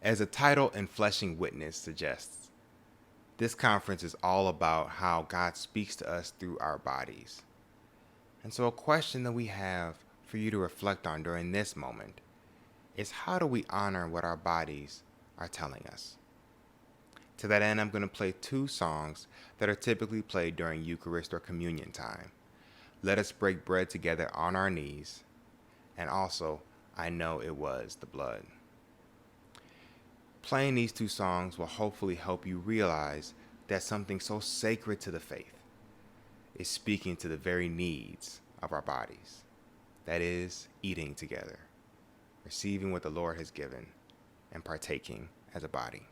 As the title Enfleshing Witness suggests, this conference is all about how God speaks to us through our bodies. And so, a question that we have for you to reflect on during this moment is, how do we honor what our bodies are telling us? To that end, I'm going to play two songs that are typically played during Eucharist or communion time. Let Us Break Bread Together on Our Knees, and also, I Know It Was the Blood. Playing these two songs will hopefully help you realize that something so sacred to the faith is speaking to the very needs of our bodies. That is, eating together, receiving what the Lord has given, and partaking as a body.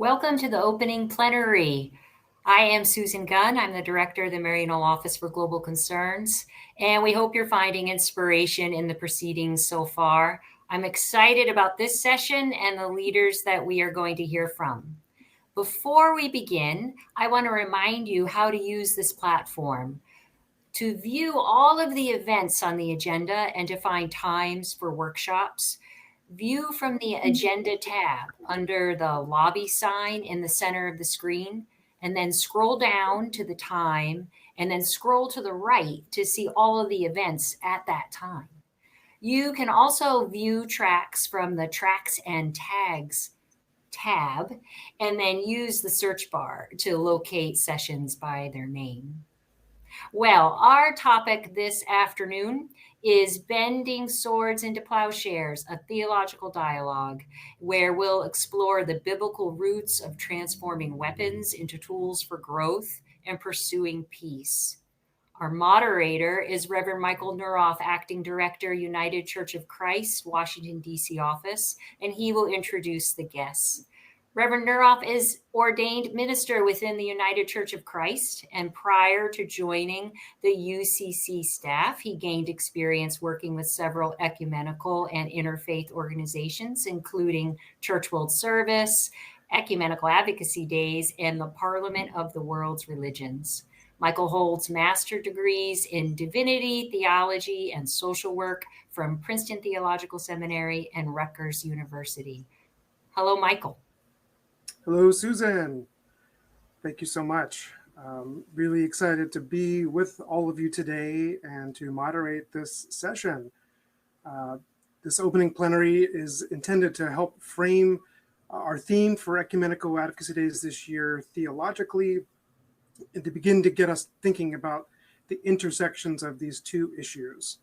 Welcome to the opening plenary. I am Susan Gunn. I'm the director of the Maryknoll Office for Global Concerns, and we hope you're finding inspiration in the proceedings so far. I'm excited about this session and the leaders that we are going to hear from. Before we begin, I want to remind you how to use this platform. To view all of the events on the agenda and to find times for workshops, view from the Agenda tab under the lobby sign in the center of the screen, and then scroll down to the time, and then scroll to the right to see all of the events at that time. You can also view tracks from the Tracks and Tags tab, and then use the search bar to locate sessions by their name. Well, our topic this afternoon is Bending Swords into Plowshares, a theological dialogue, where we'll explore the biblical roots of transforming weapons into tools for growth and pursuing peace. Our moderator is Reverend Michael Nuroff, Acting Director, United Church of Christ, Washington, D.C. office, and he will introduce the guests. Reverend Nuroff is ordained minister within the United Church of Christ, and prior to joining the UCC staff, he gained experience working with several ecumenical and interfaith organizations, including Church World Service, Ecumenical Advocacy Days, and the Parliament of the World's Religions. Michael holds master's degrees in divinity, theology, and social work from Princeton Theological Seminary and Rutgers University. Hello, Michael. Hello, Susan. Thank you so much. Really excited to be with all of you today and to moderate this session. This opening plenary is intended to help frame our theme for Ecumenical Advocacy Days this year theologically, and to begin to get us thinking about the intersections of these two issues.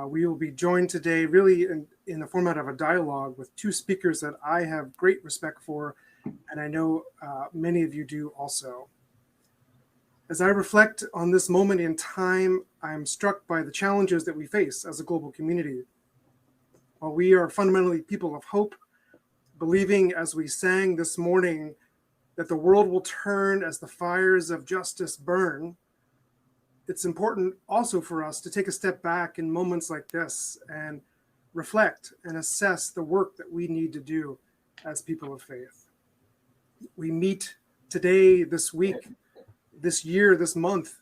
We will be joined today really in the format of a dialogue with two speakers that I have great respect for, and I know many of you do also. As I reflect on this moment in time, I'm struck by the challenges that we face as a global community. While we are fundamentally people of hope, believing as we sang this morning that the world will turn as the fires of justice burn, it's important also for us to take a step back in moments like this and reflect and assess the work that we need to do as people of faith. We meet today, this week, this year, this month,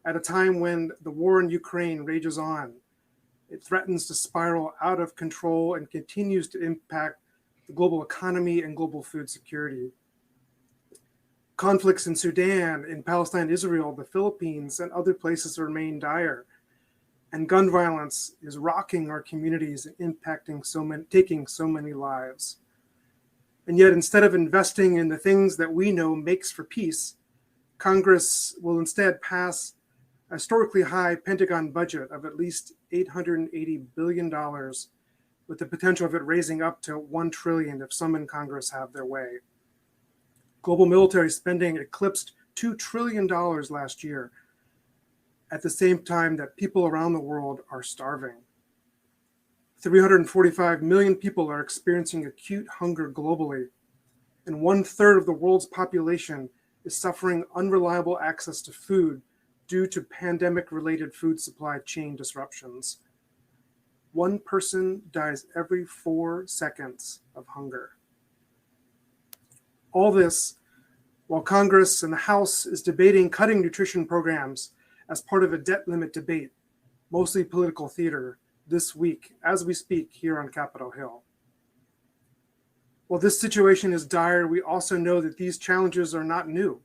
at a time when the war in Ukraine rages on. It threatens to spiral out of control and continues to impact the global economy and global food security. Conflicts in Sudan, in Palestine, Israel, the Philippines, and other places remain dire. And gun violence is rocking our communities and impacting taking so many lives. And yet, instead of investing in the things that we know makes for peace, Congress will instead pass a historically high Pentagon budget of at least $880 billion, with the potential of it raising up to $1 trillion if some in Congress have their way. Global military spending eclipsed $2 trillion last year, at the same time that people around the world are starving. 345 million people are experiencing acute hunger globally, and 1/3 of the world's population is suffering unreliable access to food due to pandemic-related food supply chain disruptions. One person dies every 4 seconds of hunger. All this while Congress and the House is debating cutting nutrition programs as part of a debt limit debate, mostly political theater, this week as we speak here on Capitol Hill. While this situation is dire, we also know that these challenges are not new.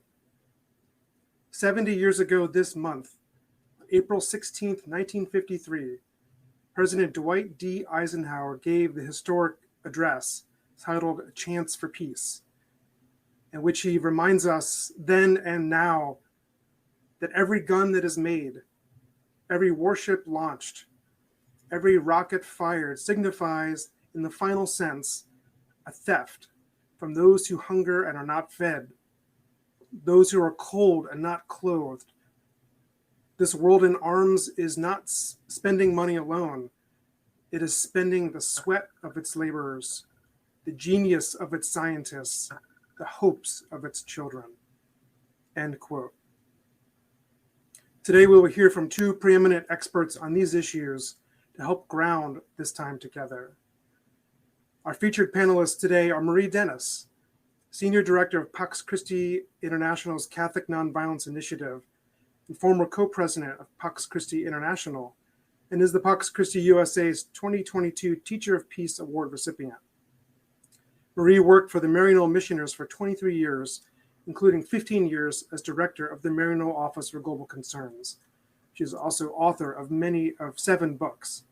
70 years ago this month, April 16th, 1953, President Dwight D. Eisenhower gave the historic address titled A Chance for Peace, in which he reminds us then and now that every gun that is made, every warship launched, every rocket fired signifies, in the final sense, a theft from those who hunger and are not fed, those who are cold and not clothed. This world in arms is not spending money alone. It is spending the sweat of its laborers, the genius of its scientists, the hopes of its children. End quote. Today we will hear from two preeminent experts on these issues to help ground this time together. Our featured panelists today are Marie Dennis, Senior Director of Pax Christi International's Catholic Nonviolence Initiative, and former co-president of Pax Christi International, and is the Pax Christi USA's 2022 Teacher of Peace Award recipient. Marie worked for the Maryknoll Missioners for 23 years, including 15 years as director of the Maryknoll Office for Global Concerns. She is also author of 7 books.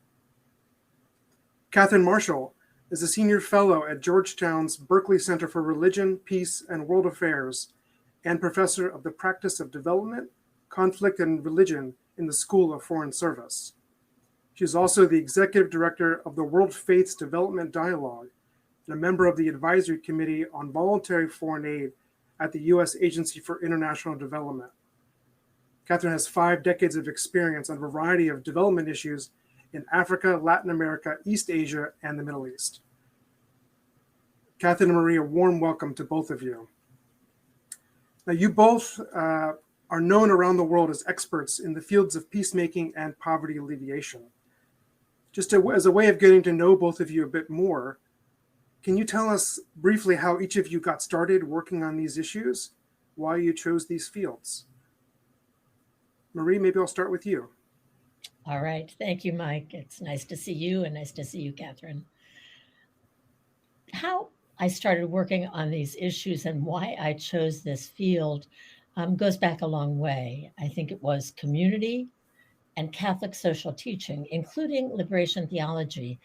Catherine Marshall is a senior fellow at Georgetown's Berkeley Center for Religion, Peace, and World Affairs, and professor of the practice of development, conflict, and religion in the School of Foreign Service. She is also the executive director of the World Faiths Development Dialogue and a member of the Advisory Committee on Voluntary Foreign Aid at the U.S. Agency for International Development. Catherine has 5 decades of experience on a variety of development issues in Africa, Latin America, East Asia, and the Middle East. Catherine and Marie, a warm welcome to both of you. Now, you both are known around the world as experts in the fields of peacemaking and poverty alleviation. Just as a way of getting to know both of you a bit more, can you tell us briefly how each of you got started working on these issues, why you chose these fields? Marie, maybe I'll start with you. All right. Thank you, Mike. It's nice to see you and nice to see you, Catherine. How I started working on these issues and why I chose this field goes back a long way. I think it was community and Catholic social teaching, including liberation theology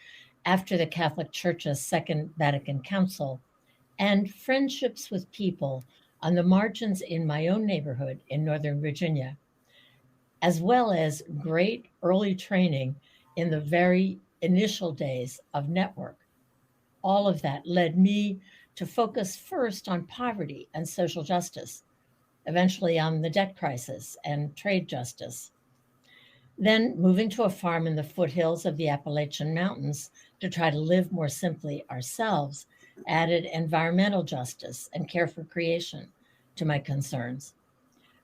after the Catholic Church's Second Vatican Council, and friendships with people on the margins in my own neighborhood in Northern Virginia, as well as great early training in the very initial days of network. All of that led me to focus first on poverty and social justice, eventually on the debt crisis and trade justice. Then moving to a farm in the foothills of the Appalachian Mountains to try to live more simply ourselves added environmental justice and care for creation to my concerns.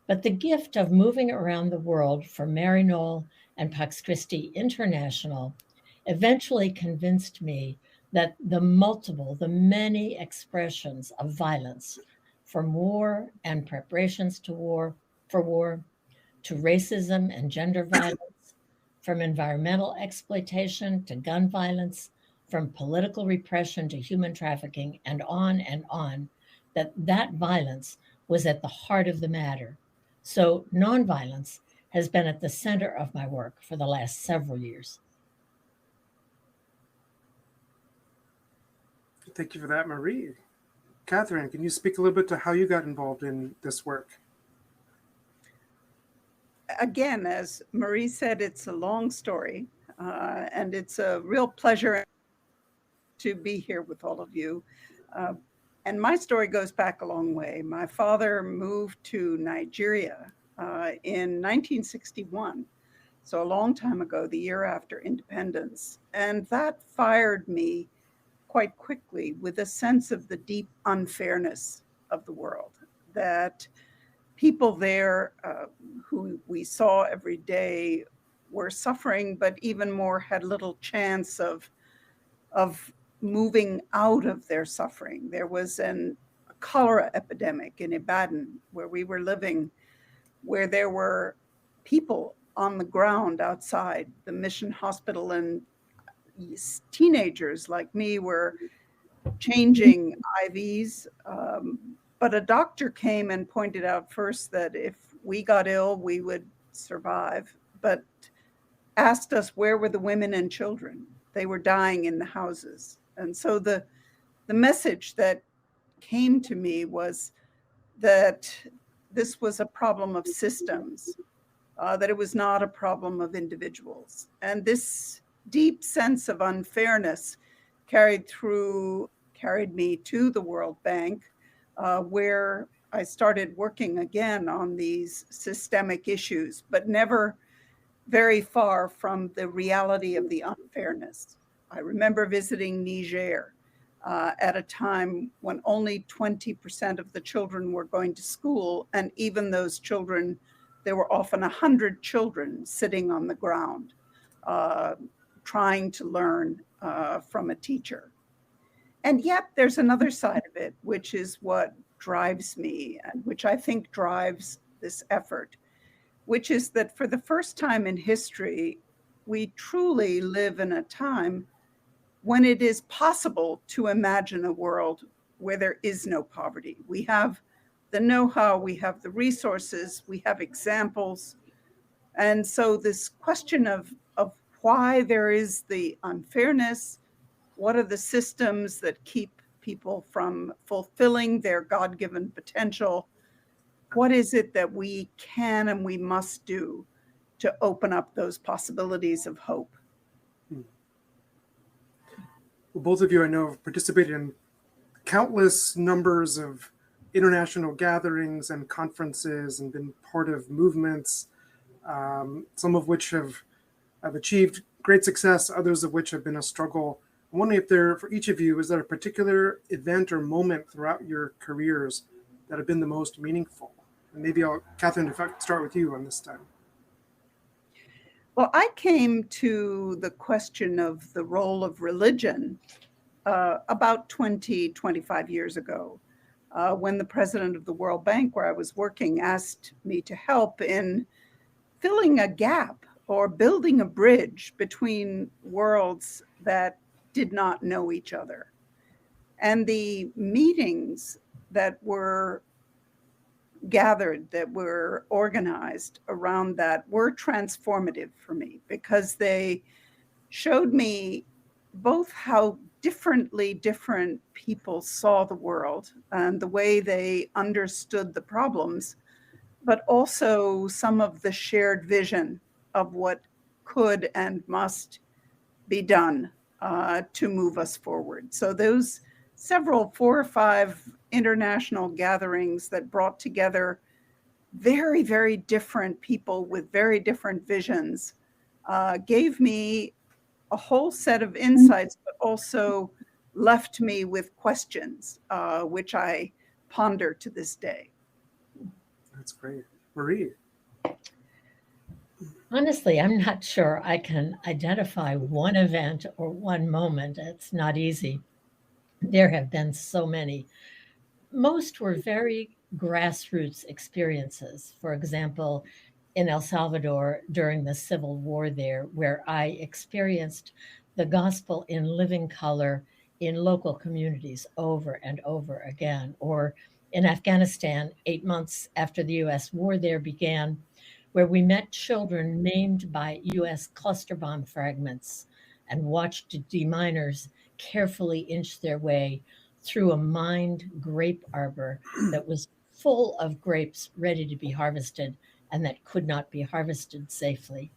But the gift of moving around the world for Maryknoll and Pax Christi International eventually convinced me that the many expressions of violence, from war and preparations for war, to racism and gender violence, from environmental exploitation to gun violence, from political repression to human trafficking, and on, that violence was at the heart of the matter. So nonviolence has been at the center of my work for the last several years. Thank you for that, Marie. Catherine, can you speak a little bit to how you got involved in this work? Again, as Marie said, it's a long story, and it's a real pleasure to be here with all of you. And my story goes back a long way. My father moved to Nigeria in 1961, so a long time ago, the year after independence. And that fired me quite quickly with a sense of the deep unfairness of the world, that people there who we saw every day were suffering, but even more had little chance of moving out of their suffering. There was a cholera epidemic in Ibadan, where we were living, where there were people on the ground outside the mission hospital, and teenagers like me were changing IVs. But a doctor came and pointed out first that if we got ill, we would survive, but asked us where were the women and children. They were dying in the houses. And so the message that came to me was that this was a problem of systems, that it was not a problem of individuals. And this deep sense of unfairness carried me to the World Bank, where I started working again on these systemic issues, but never very far from the reality of the unfairness. I remember visiting Niger at a time when only 20% of the children were going to school, and even those children, there were often 100 children sitting on the ground trying to learn from a teacher. And yet there's another side of it, which is what drives me, and which I think drives this effort, which is that for the first time in history, we truly live in a time when it is possible to imagine a world where there is no poverty. We have the know-how, we have the resources, we have examples. And so this question of why there is the unfairness, what are the systems that keep people from fulfilling their God-given potential? What is it that we can and we must do to open up those possibilities of hope? Well, both of you, I know, have participated in countless numbers of international gatherings and conferences and been part of movements, some of which have achieved great success, others of which have been a struggle. I'm wondering if for each of you, is there a particular event or moment throughout your careers that have been the most meaningful? And maybe Catherine, if I could start with you on this time. Well, I came to the question of the role of religion about 25 years ago, when the president of the World Bank, where I was working, asked me to help in filling a gap or building a bridge between worlds that did not know each other. And the meetings that were gathered, that were organized around that, were transformative for me, because they showed me both how differently different people saw the world and the way they understood the problems, but also some of the shared vision of what could and must be done to move us forward. So those several 4 or 5 international gatherings that brought together very, very different people with very different visions gave me a whole set of insights, but also left me with questions, which I ponder to this day. That's great. Marie? Honestly, I'm not sure I can identify one event or one moment. It's not easy. There have been so many. Most were very grassroots experiences. For example, in El Salvador during the Civil War there, where I experienced the gospel in living color in local communities over and over again. Or in Afghanistan, 8 months after the US war there began, where we met children maimed by US cluster bomb fragments and watched deminers carefully inch their way through a mined grape arbor that was full of grapes ready to be harvested and that could not be harvested safely.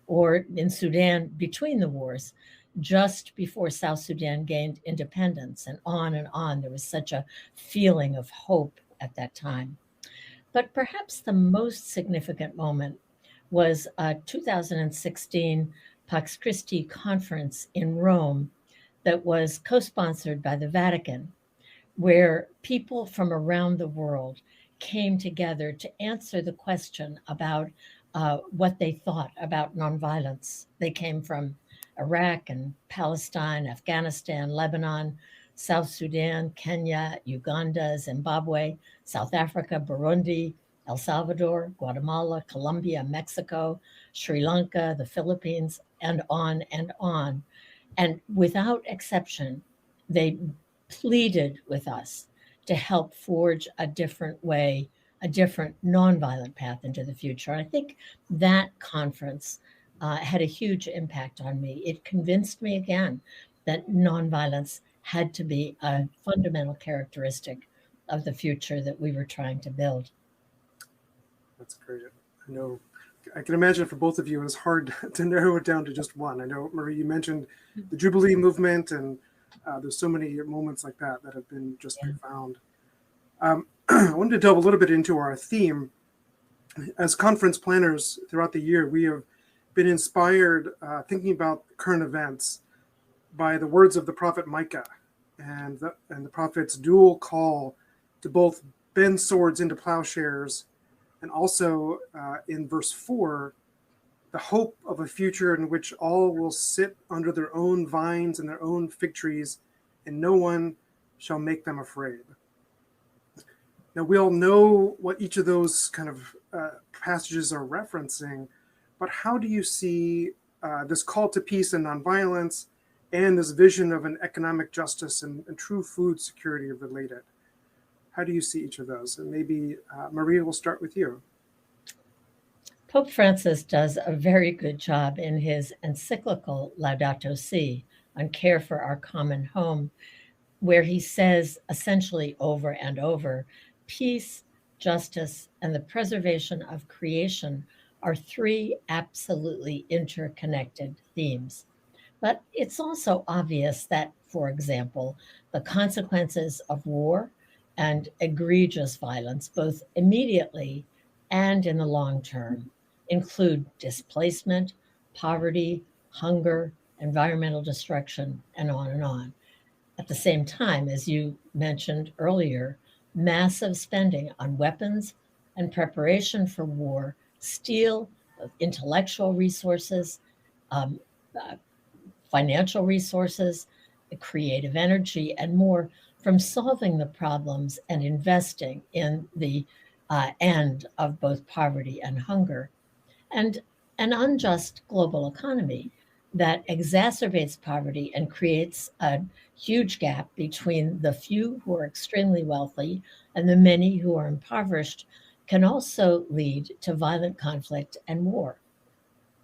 Or in Sudan, between the wars, just before South Sudan gained independence, and on and on. There was such a feeling of hope at that time. But perhaps the most significant moment was a 2016 Pax Christi conference in Rome that was co-sponsored by the Vatican, where people from around the world came together to answer the question about what they thought about nonviolence. They came from Iraq and Palestine, Afghanistan, Lebanon, South Sudan, Kenya, Uganda, Zimbabwe, South Africa, Burundi, El Salvador, Guatemala, Colombia, Mexico, Sri Lanka, the Philippines, and on and on. And without exception, they pleaded with us to help forge a different way, a different nonviolent path into the future. I think that conference had a huge impact on me. It convinced me again that nonviolence had to be a fundamental characteristic of the future that we were trying to build. That's great. I know, I can imagine for both of you, it was hard to narrow it down to just one. I know, Marie, you mentioned the Jubilee movement, and there's so many moments like that that have been just profound. I wanted to delve a little bit into our theme. As conference planners throughout the year, we have been inspired thinking about current events by the words of the prophet Micah and the prophet's dual call to both bend swords into plowshares, and also in verse 4, the hope of a future in which all will sit under their own vines and their own fig trees, and no one shall make them afraid. Now, we all know what each of those kind of passages are referencing, but how do you see this call to peace and nonviolence and this vision of an economic justice and true food security related? How do you see each of those? And maybe Maria, will start with you. Pope Francis does a very good job in his encyclical Laudato Si on care for our common home, where he says essentially over and over, peace, justice, and the preservation of creation are three absolutely interconnected themes. But it's also obvious that, for example, the consequences of war and egregious violence, both immediately and in the long term, include displacement, poverty, hunger, environmental destruction, and on and on. At the same time, as you mentioned earlier, massive spending on weapons and preparation for war steal intellectual resources, um, uh, financial resources, creative energy, and more from solving the problems and investing in the end of both poverty and hunger. And an unjust global economy that exacerbates poverty and creates a huge gap between the few who are extremely wealthy and the many who are impoverished can also lead to violent conflict and war.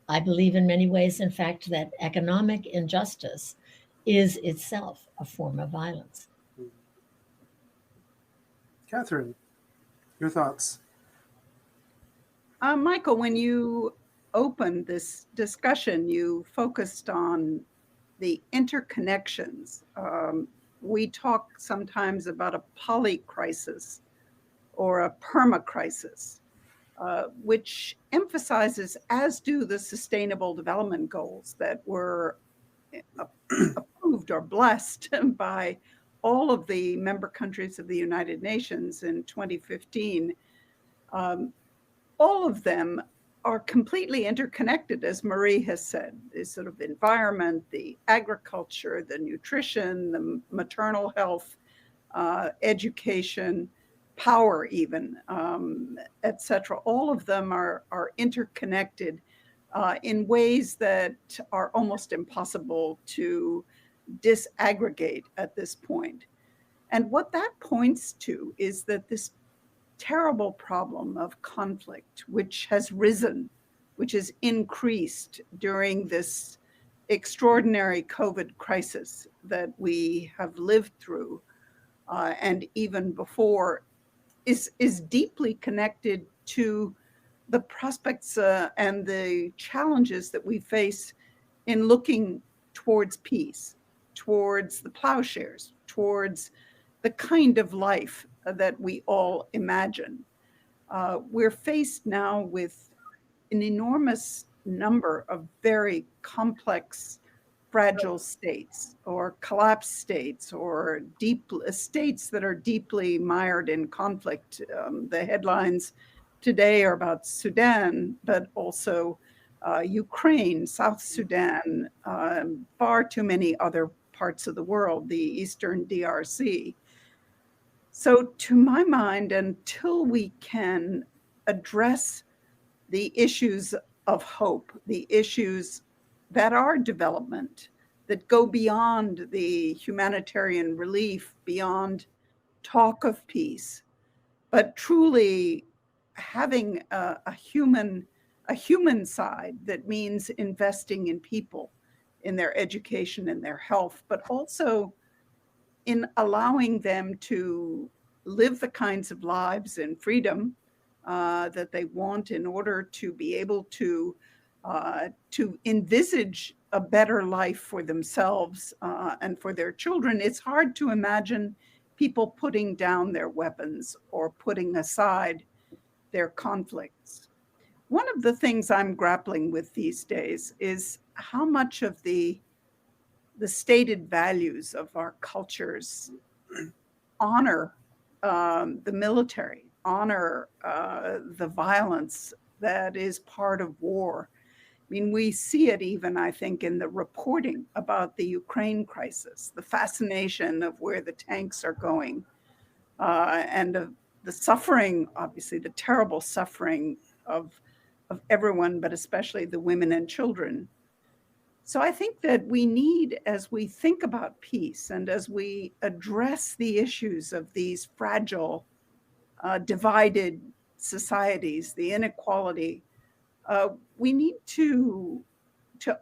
I believe in many ways, in fact, that economic injustice is itself a form of violence. Catherine, your thoughts? Michael, when you opened this discussion, you focused on the interconnections. We talk sometimes about a polycrisis or a permacrisis, which emphasizes, as do the Sustainable Development Goals that were approved or blessed by all of the member countries of the United Nations in 2015, all of them are completely interconnected, as Marie has said. The sort of environment, the agriculture, the nutrition, the maternal health, education, power even, etc. All of them are interconnected in ways that are almost impossible to disaggregate at this point. And what that points to is that this terrible problem of conflict, which has risen, which has increased during this extraordinary COVID crisis that we have lived through, and even before, is deeply connected to the prospects and the challenges that we face in looking towards peace, towards the plowshares, towards the kind of life that we all imagine. We're faced now with an enormous number of very complex, fragile states or collapsed states or deep states that are deeply mired in conflict. The headlines today are about Sudan, but also Ukraine, South Sudan, far too many other parts of the world, the Eastern DRC. So to my mind, until we can address the issues of hope, the issues that are development, that go beyond the humanitarian relief, beyond talk of peace, but truly having a human side that means investing in people, in their education and their health, but also in allowing them to live the kinds of lives in freedom that they want in order to be able to envisage a better life for themselves and for their children. It's hard to imagine people putting down their weapons or putting aside their conflicts. One of the things I'm grappling with these days is how much of the stated values of our cultures honor the military, honor the violence that is part of war. I mean, we see it even, I think, in the reporting about the Ukraine crisis, the fascination of where the tanks are going, and suffering, obviously the terrible suffering of everyone, but especially the women and children. So I think that we need, as we think about peace and as we address the issues of these fragile, divided societies, the inequality, we need to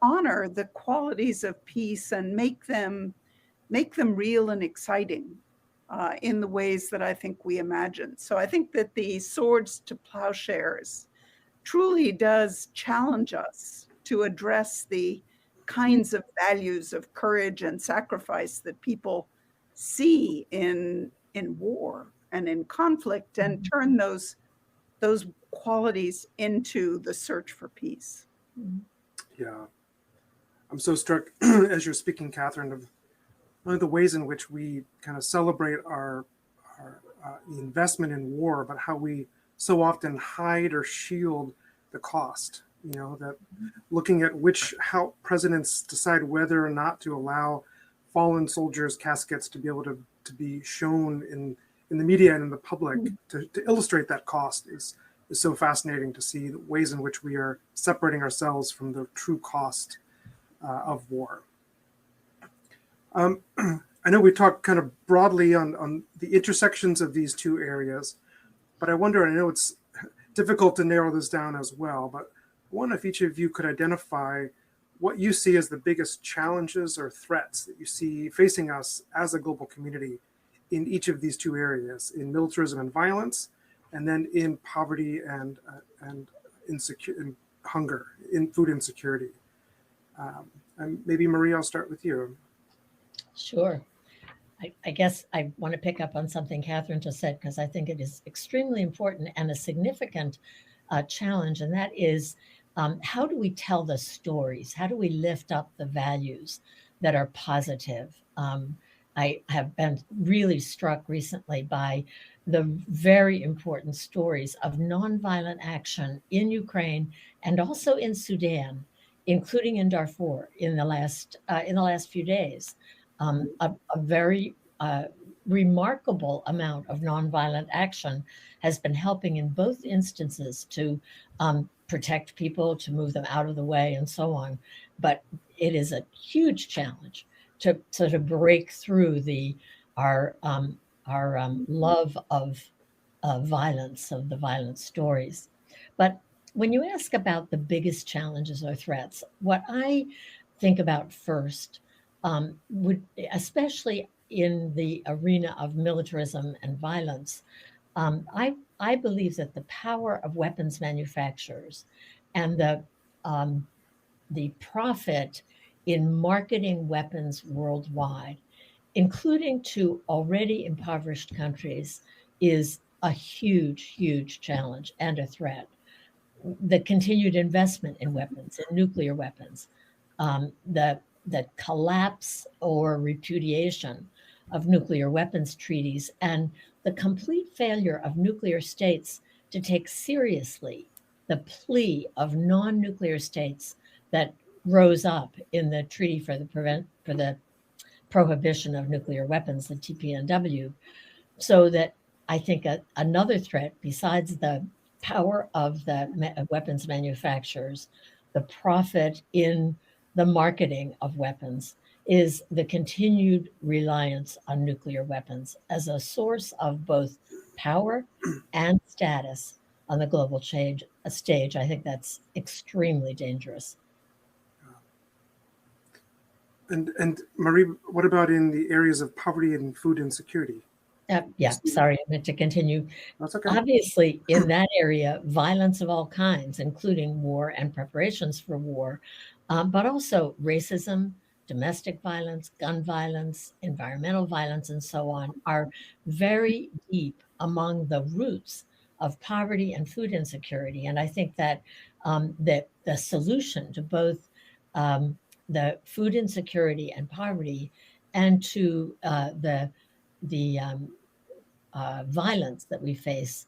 honor the qualities of peace and make them real and exciting in the ways that I think we imagine. So I think that the Swords to Plowshares truly does challenge us to address the kinds of values of courage and sacrifice that people see in war and in conflict, and turn those qualities into the search for peace. Yeah. I'm so struck as you're speaking, Catherine, of one of the ways in which we kind of celebrate our investment in war, but how we so often hide or shield the cost. You know, that looking at how presidents decide whether or not to allow fallen soldiers' caskets to be able to be shown in the media and in the public to illustrate that cost is so fascinating to see the ways in which we are separating ourselves from the true cost of war. I know we talked kind of broadly on the intersections of these two areas, but I wonder, I know it's difficult to narrow this down as well, but I wonder if each of you could identify what you see as the biggest challenges or threats that you see facing us as a global community in each of these two areas, in militarism and violence, and then in poverty and in hunger, in food insecurity. And maybe Marie, I'll start with you. Sure. I guess I want to pick up on something Catherine just said, because I think it is extremely important and a significant challenge, and that is how do we tell the stories? How do we lift up the values that are positive? I have been really struck recently by the very important stories of nonviolent action in Ukraine and also in Sudan, including in Darfur in the last few days. A very remarkable amount of nonviolent action has been helping in both instances to protect people, to move them out of the way, and so on. But it is a huge challenge to sort of break through our love of violence, of the violent stories. But when you ask about the biggest challenges or threats, what I think about first would, especially in the arena of militarism and violence, I believe that the power of weapons manufacturers and the profit in marketing weapons worldwide, including to already impoverished countries, is a huge, huge challenge and a threat. The continued investment in weapons, in nuclear weapons, the collapse or repudiation of nuclear weapons treaties, and the complete failure of nuclear states to take seriously the plea of non-nuclear states that rose up in the Treaty for the Prohibition of Nuclear Weapons, the TPNW. So that I think another threat, besides the power of the weapons manufacturers, the profit in the marketing of weapons, is the continued reliance on nuclear weapons as a source of both power and status on the global stage. I think that's extremely dangerous. And Marie, what about in the areas of poverty and food insecurity? Yeah, sorry, I meant to continue. That's okay. Obviously, in that area, violence of all kinds, including war and preparations for war, but also racism, domestic violence, gun violence, environmental violence, and so on, are very deep among the roots of poverty and food insecurity. And I think that that the solution to both the food insecurity and poverty, and to the violence that we face,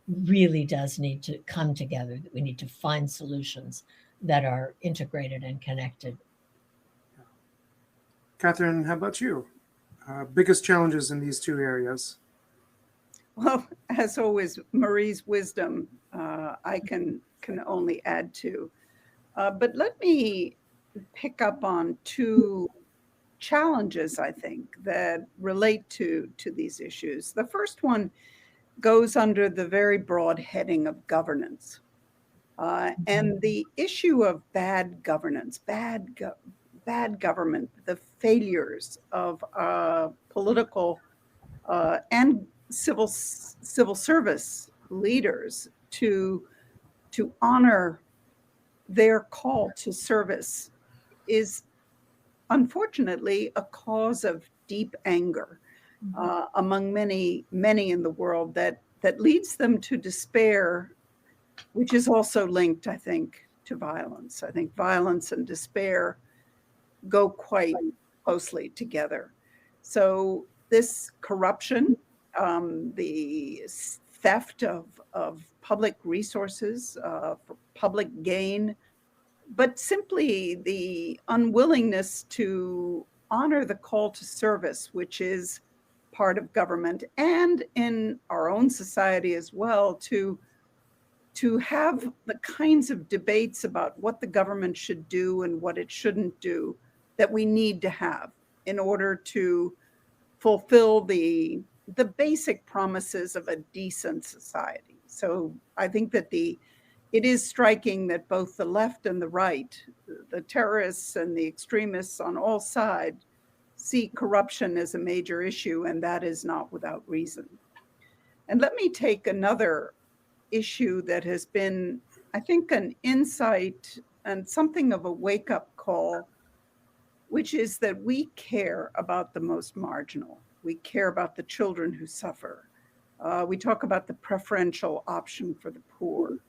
really does need to come together, that we need to find solutions that are integrated and connected. Catherine, how about you? Biggest challenges in these two areas? Well, as always, Marie's wisdom I can only add to. But let me pick up on two challenges, I think, that relate to these issues. The first one goes under the very broad heading of governance. And the issue of bad governance, bad government, the failures of political and civil service leaders to honor their call to service is unfortunately a cause of deep anger among many in the world that leads them to despair, which is also linked, I think, to violence. I think violence and despair go quite closely together. So this corruption, the theft of public resources for public gain, but simply the unwillingness to honor the call to service, which is part of government and in our own society as well, to have the kinds of debates about what the government should do and what it shouldn't do that we need to have in order to fulfill the basic promises of a decent society. So I think that it is striking that both the left and the right, the terrorists and the extremists on all sides, see corruption as a major issue, and that is not without reason. And let me take another issue that has been, I think, an insight and something of a wake-up call, which is that we care about the most marginal. We care about the children who suffer. We talk about the preferential option for the poor,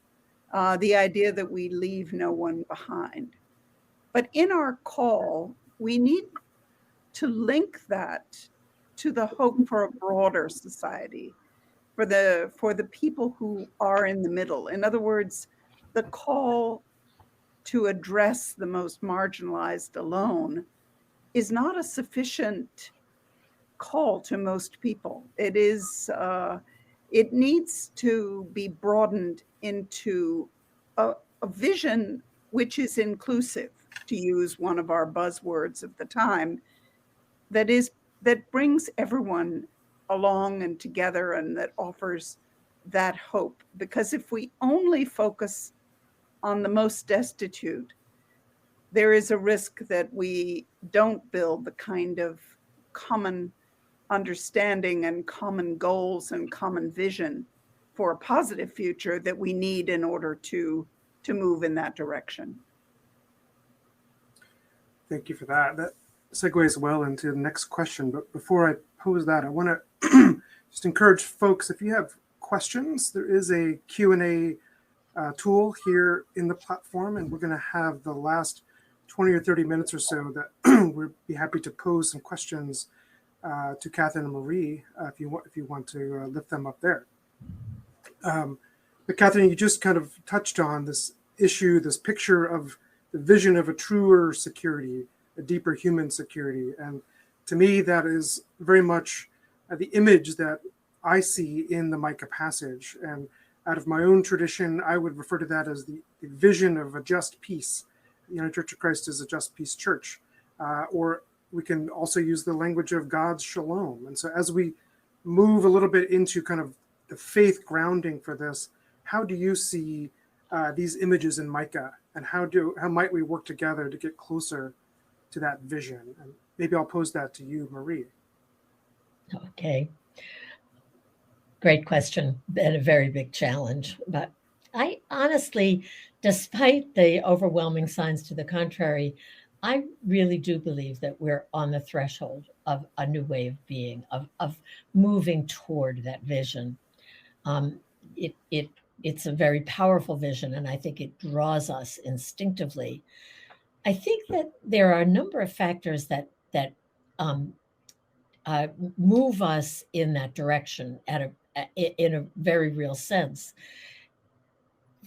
the idea that we leave no one behind. But in our call, we need to link that to the hope for a broader society, for the people who are in the middle. In other words, the call to address the most marginalized alone is not a sufficient call to most people. It is. It needs to be broadened into a vision which is inclusive, to use one of our buzzwords of the time, that brings everyone along and together and that offers that hope. Because if we only focus on the most destitute, there is a risk that we don't build the kind of common understanding and common goals and common vision for a positive future that we need in order to move in that direction. Thank you for that. That segues well into the next question. But before I pose that, I want to just encourage folks, if you have questions, there is a Q&A tool here in the platform, and we're going to have the last 20 or 30 minutes or so that we'd be happy to pose some questions to Catherine and Marie if you want to lift them up there. But Catherine, you just kind of touched on this issue, this picture of the vision of a truer security, a deeper human security. And to me, that is very much the image that I see in the Micah passage. And out of my own tradition, I would refer to that as the vision of a just peace. The United Church of Christ is a just peace church. Or we can also use the language of God's shalom. And so as we move a little bit into kind of the faith grounding for this, how do you see these images in Micah, and how might we work together to get closer to that vision? And maybe I'll pose that to you, Marie. Okay. Great question, and a very big challenge. But I honestly, despite the overwhelming signs to the contrary, I really do believe that we're on the threshold of a new way of being, of moving toward that vision. It's a very powerful vision, and I think it draws us instinctively. I think that there are a number of factors that move us in that direction in a very real sense.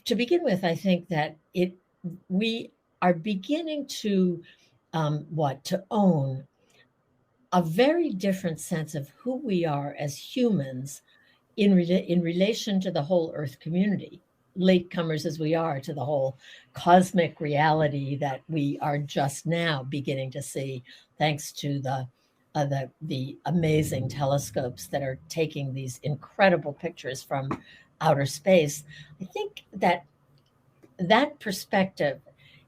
To begin with, I think that we are beginning to own a very different sense of who we are as humans in relation to the whole Earth community, latecomers as we are to the whole cosmic reality that we are just now beginning to see, thanks to the amazing telescopes that are taking these incredible pictures from outer space. I think that perspective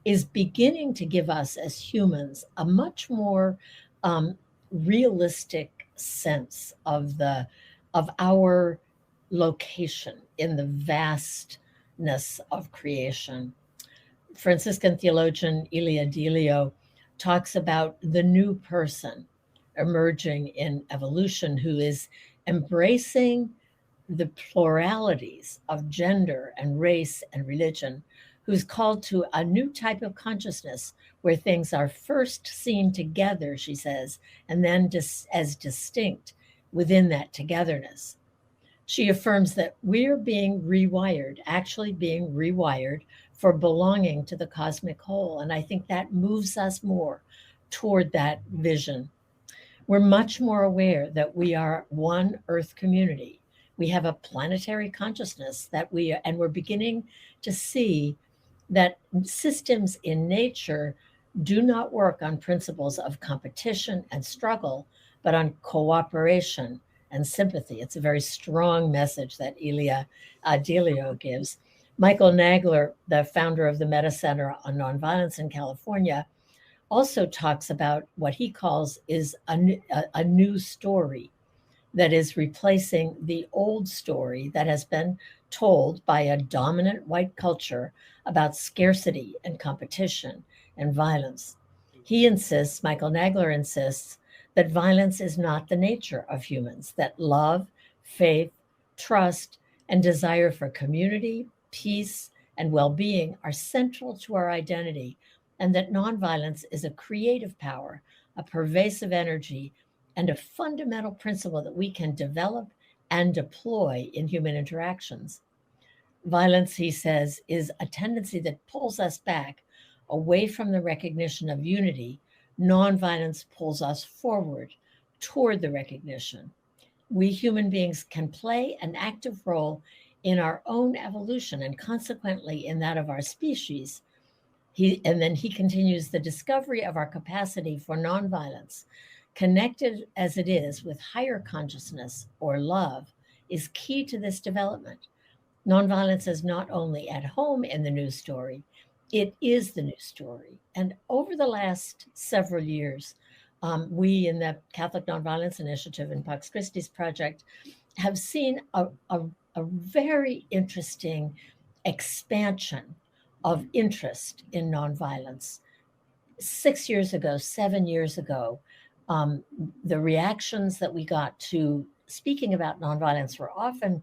is beginning to give us as humans a much more realistic sense of our location in the vastness of creation. Franciscan theologian Elia Delio talks about the new person emerging in evolution who is embracing the pluralities of gender and race and religion, who's called to a new type of consciousness where things are first seen together, she says, and then as distinct within that togetherness. She affirms that we're being rewired, actually being rewired for belonging to the cosmic whole. And I think that moves us more toward that vision. We're much more aware that we are one Earth community. We have a planetary consciousness and we're beginning to see that systems in nature do not work on principles of competition and struggle, but on cooperation and sympathy. It's a very strong message that Elia Delio gives. Michael Nagler, the founder of the Meta Center on Nonviolence in California, also talks about what he calls is a new story that is replacing the old story that has been told by a dominant white culture about scarcity and competition and violence. He insists, Michael Nagler insists, that violence is not the nature of humans, that love, faith, trust, and desire for community, peace, and well-being are central to our identity, and that nonviolence is a creative power, a pervasive energy, and a fundamental principle that we can develop and deploy in human interactions. Violence, he says, is a tendency that pulls us back away from the recognition of unity. Nonviolence pulls us forward toward the recognition. We human beings can play an active role in our own evolution and consequently in that of our species. And then he continues, the discovery of our capacity for nonviolence, connected as it is with higher consciousness or love, is key to this development. Nonviolence is not only at home in the news story, it is the news story. And over the last several years, we in the Catholic Nonviolence Initiative and Pax Christi's project have seen a very interesting expansion of interest in nonviolence. 6 years ago, 7 years ago, the reactions that we got to speaking about nonviolence were often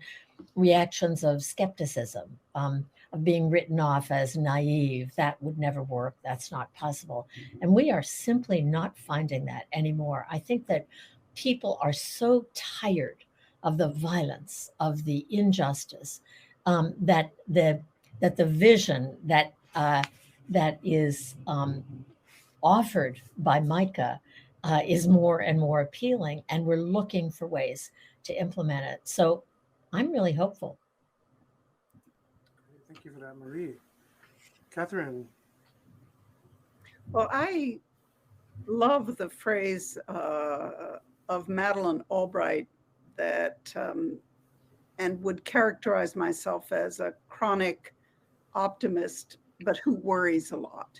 reactions of skepticism, of being written off as naive. That would never work. That's not possible. And we are simply not finding that anymore. I think that people are so tired of the violence, of the injustice, that the vision that is offered by Micah is more and more appealing, and we're looking for ways to implement it. So I'm really hopeful. Thank you for that, Marie. Catherine. Well, I love the phrase of Madeleine Albright that, and would characterize myself as a chronic optimist, but who worries a lot.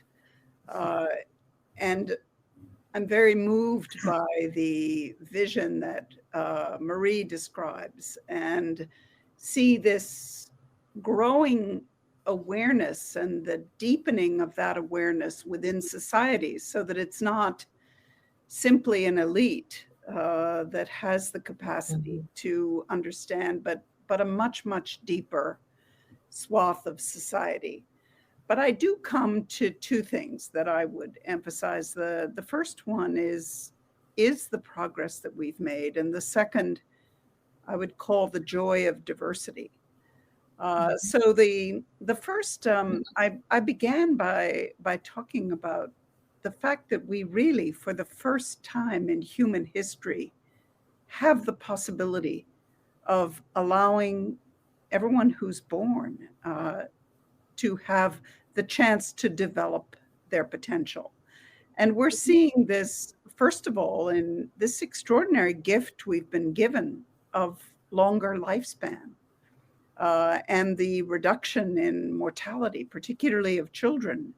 And I'm very moved by the vision that Marie describes and see this growing awareness and the deepening of that awareness within societies so that it's not simply an elite that has the capacity to understand, but a much, much deeper swath of society. But I do come to two things that I would emphasize. The first one is the progress that we've made. And the second, I would call the joy of diversity. So the first, I began by talking about the fact that we really, for the first time in human history, have the possibility of allowing everyone who's born to have the chance to develop their potential. And we're seeing this, first of all, in this extraordinary gift we've been given of longer lifespan and the reduction in mortality, particularly of children,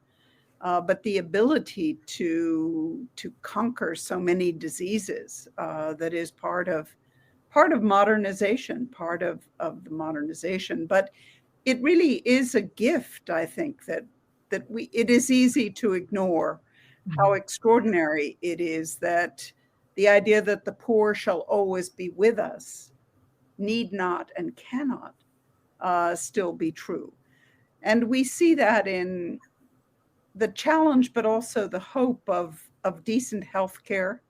but the ability to conquer so many diseases that is part of modernization, part of the modernization. But it really is a gift, I think, that it is easy to ignore how extraordinary it is that the idea that the poor shall always be with us need not and cannot still be true. And we see that in the challenge, but also the hope of decent health care,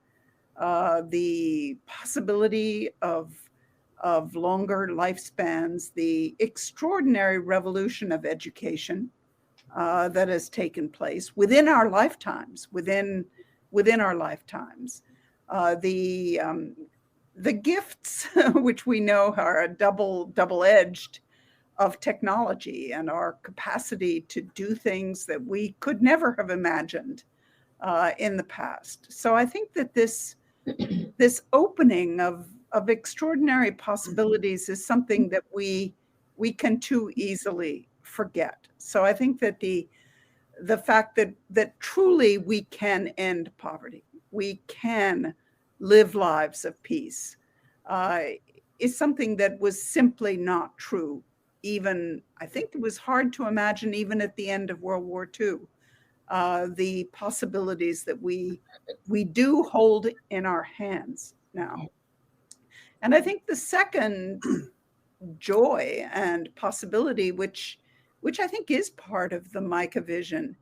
the possibility of longer lifespans, the extraordinary revolution of education that has taken place within our lifetimes, within our lifetimes. The gifts, which we know are a double-edged, of technology and our capacity to do things that we could never have imagined in the past. So I think that this opening of extraordinary possibilities is something that we can too easily forget. So I think that the fact that truly we can end poverty, we can live lives of peace, is something that was simply not true. Even, I think it was hard to imagine even at the end of World War II, the possibilities that we do hold in our hands now. And I think the second joy and possibility, which I think is part of the MICA vision,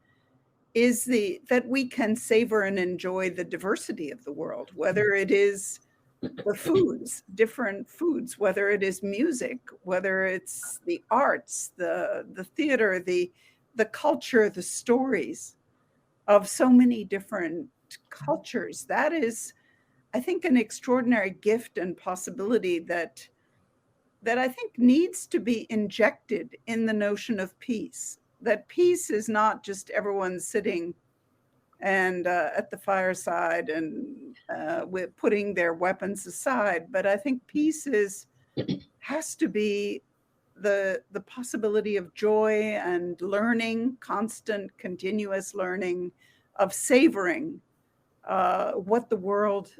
is that we can savor and enjoy the diversity of the world, whether it is the foods, different foods, whether it is music, whether it's the arts, the theater, the culture, the stories of so many different cultures. That is, I think, an extraordinary gift and possibility that I think needs to be injected in the notion of peace. That peace is not just everyone sitting and at the fireside and with putting their weapons aside, but I think peace has to be the possibility of joy and learning, constant, continuous learning, of savoring what the world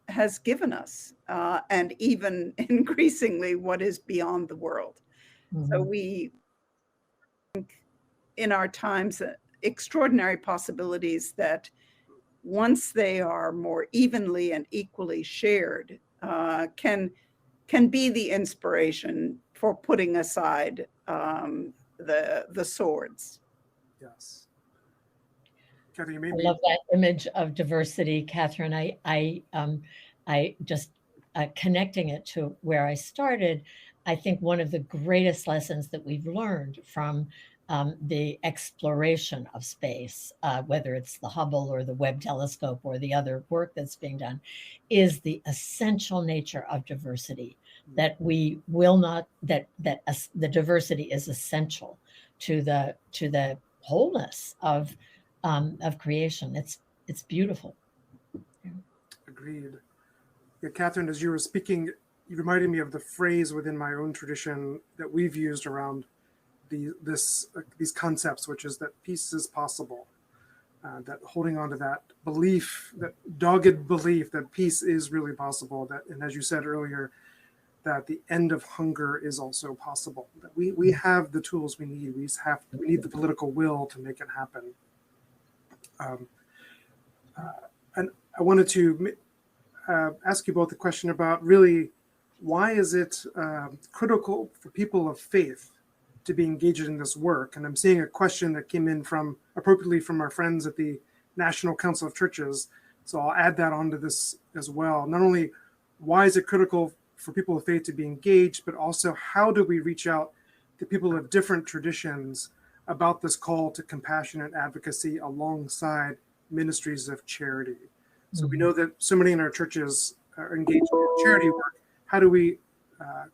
has given us, and even increasingly what is beyond the world. So we think in our times extraordinary possibilities that once they are more evenly and equally shared, can be the inspiration for putting aside the swords. Yes. Kathy, I love that image of diversity, Catherine. I just connecting it to where I started. I think one of the greatest lessons that we've learned from the exploration of space, whether it's the Hubble or the Webb telescope or the other work that's being done, is the essential nature of diversity. That we will not, that the diversity is essential to the wholeness of creation. It's beautiful. Agreed. Yeah, Catherine, as you were speaking, you reminded me of the phrase within my own tradition that we've used around these concepts, which is that peace is possible. That holding on to that belief, that dogged belief that peace is really possible. That, and as you said earlier, that the end of hunger is also possible. That we have the tools we need. We need the political will to make it happen. And I wanted to ask you both a question about really why is it critical for people of faith to be engaged in this work? And I'm seeing a question that came in appropriately from our friends at the National Council of Churches. So I'll add that onto this as well. Not only why is it critical for people of faith to be engaged, but also how do we reach out to people of different traditions about this call to compassionate advocacy alongside ministries of charity? So we know that so many in our churches are engaged in charity work. How do we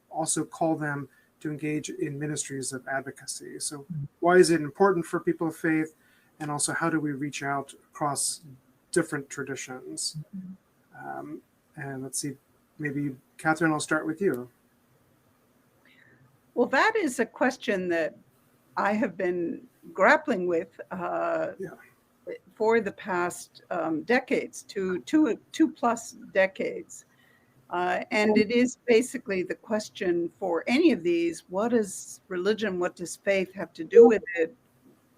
also call them to engage in ministries of advocacy. So why is it important for people of faith? And also, how do we reach out across different traditions? And let's see, maybe Catherine, I'll start with you. Well, that is a question that I have been grappling with for the past decades, two plus decades. And it is basically the question for any of these: what does religion, what does faith have to do with it?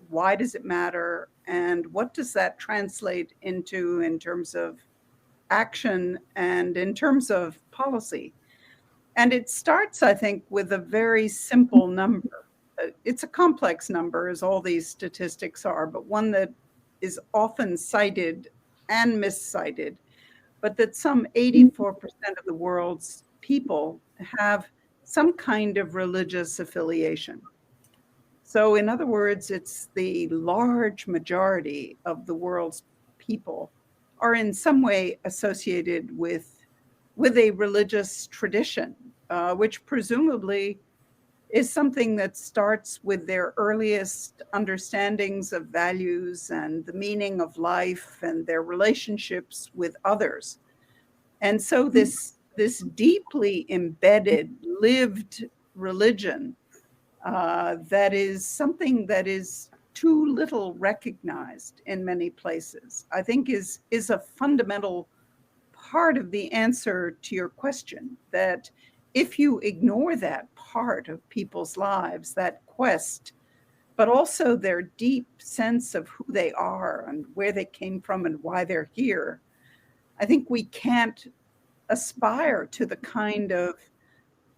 Why does it matter? And what does that translate into in terms of action and in terms of policy? And it starts, I think, with a very simple number. It's a complex number, as all these statistics are, but one that is often cited and miscited, but that some 84% of the world's people have some kind of religious affiliation. So in other words, it's the large majority of the world's people are in some way associated with a religious tradition, which presumably is something that starts with their earliest understandings of values and the meaning of life and their relationships with others. And so this deeply embedded, lived religion that is something that is too little recognized in many places, I think is a fundamental part of the answer to your question, that if you ignore that part of people's lives, that quest, but also their deep sense of who they are and where they came from and why they're here, I think we can't aspire to the kind of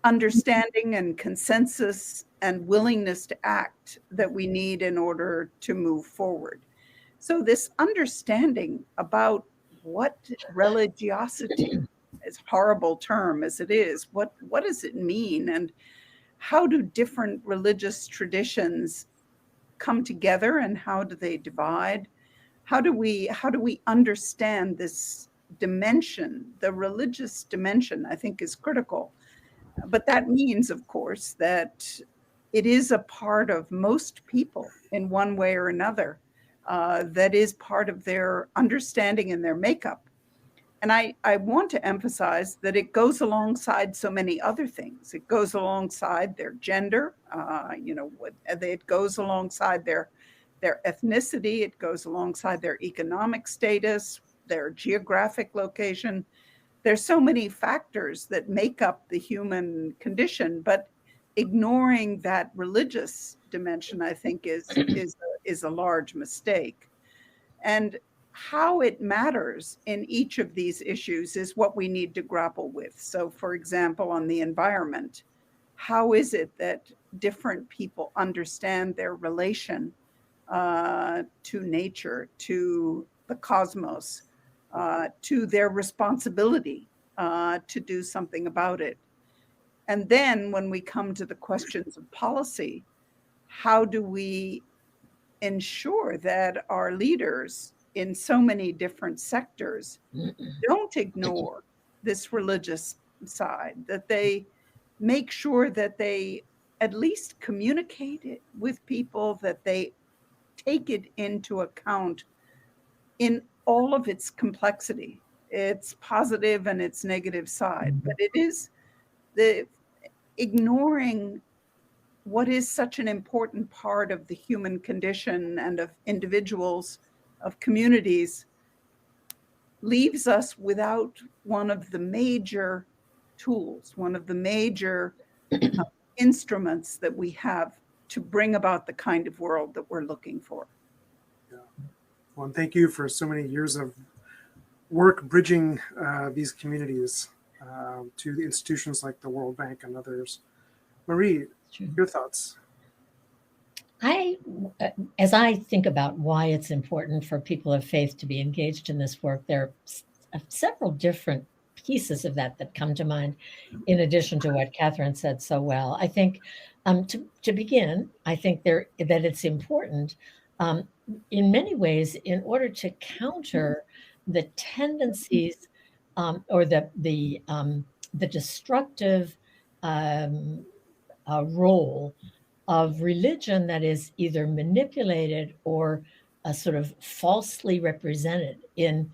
understanding and consensus and willingness to act that we need in order to move forward. So this understanding about what religiosity, as horrible term as it is, what does it mean, and how do different religious traditions come together and how do they divide? How do we understand this dimension? The religious dimension, I think, is critical. But that means, of course, that it is a part of most people in one way or another. That is part of their understanding and their makeup. And I want to emphasize that it goes alongside so many other things. It goes alongside their gender, it goes alongside their ethnicity, it goes alongside their economic status, their geographic location. There's so many factors that make up the human condition, but ignoring that religious dimension, I think, is a large mistake. And how it matters in each of these issues is what we need to grapple with. So, for example, on the environment, how is it that different people understand their relation to nature, to the cosmos, to their responsibility to do something about it? And then when we come to the questions of policy, how do we ensure that our leaders in so many different sectors don't ignore this religious side, that they make sure that they at least communicate it with people, that they take it into account in all of its complexity, its positive and its negative side. But it is the ignoring what is such an important part of the human condition and of individuals, of communities, leaves us without one of the major tools, one of the major instruments that we have to bring about the kind of world that we're looking for. Yeah. Well, and thank you for so many years of work bridging these communities to the institutions like the World Bank and others. Marie, your thoughts? As I think about why it's important for people of faith to be engaged in this work, there are several different pieces of that come to mind, in addition to what Catherine said so well. I think to begin, I think that it's important in many ways in order to counter the tendencies or the destructive a role of religion that is either manipulated or sort of falsely represented in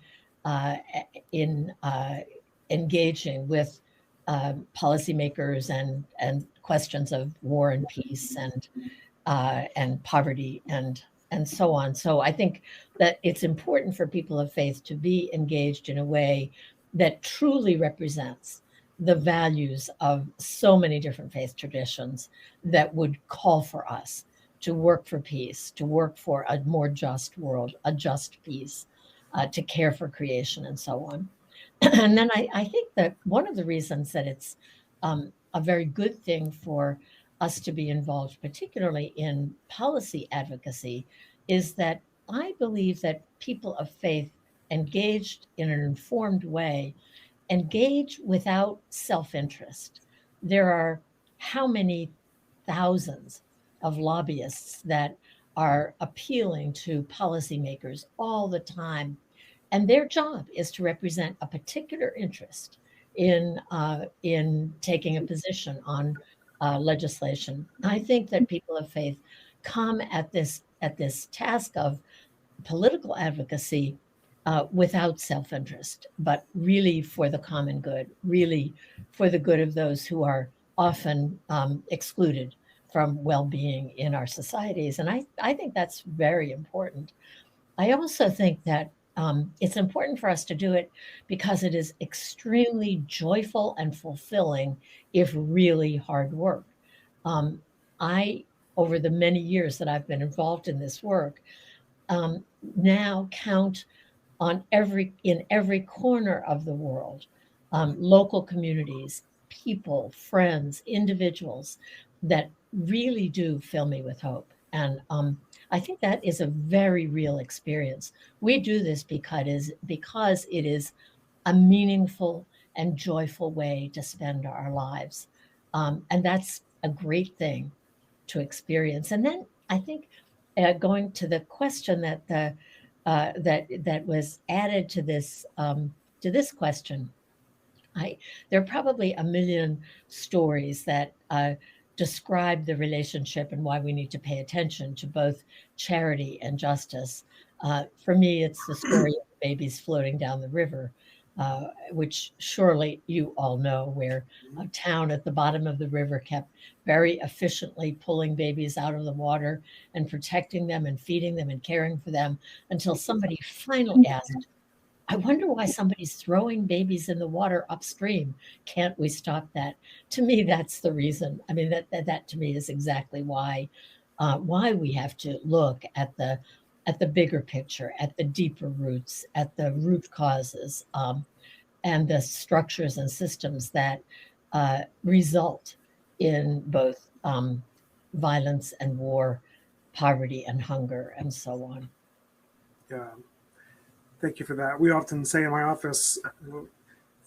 in engaging with policymakers and questions of war and peace and poverty and so on. So I think that it's important for people of faith to be engaged in a way that truly represents the values of so many different faith traditions that would call for us to work for peace, to work for a more just world, a just peace, to care for creation and so on. And then I think that one of the reasons that it's a very good thing for us to be involved, particularly in policy advocacy, is that I believe that people of faith engaged in an informed way engage without self-interest. There are how many thousands of lobbyists that are appealing to policymakers all the time, and their job is to represent a particular interest in taking a position on legislation. I think that people of faith come at this task of political advocacy without self-interest, but really for the common good, really for the good of those who are often excluded from well-being in our societies. And I think that's very important. I also think that it's important for us to do it because it is extremely joyful and fulfilling, if really hard work. I, over the many years that I've been involved in this work, now count on in every corner of the world, local communities, people, friends, individuals that really do fill me with hope. And I think that is a very real experience. We do this because it is a meaningful and joyful way to spend our lives. And that's a great thing to experience. And then I think going to the question that that was added to this question, there are probably a million stories that describe the relationship and why we need to pay attention to both charity and justice. For me, it's the story of babies floating down the river, which surely you all know, where a town at the bottom of the river kept very efficiently pulling babies out of the water and protecting them and feeding them and caring for them until somebody finally asked, I wonder why somebody's throwing babies in the water upstream. Can't we stop that? To me, that's the reason. I mean, that to me is exactly why we have to look at the bigger picture, at the deeper roots, at the root causes, and the structures and systems that result in both violence and war, poverty and hunger, and so on. Yeah. Thank you for that. We often say in my office,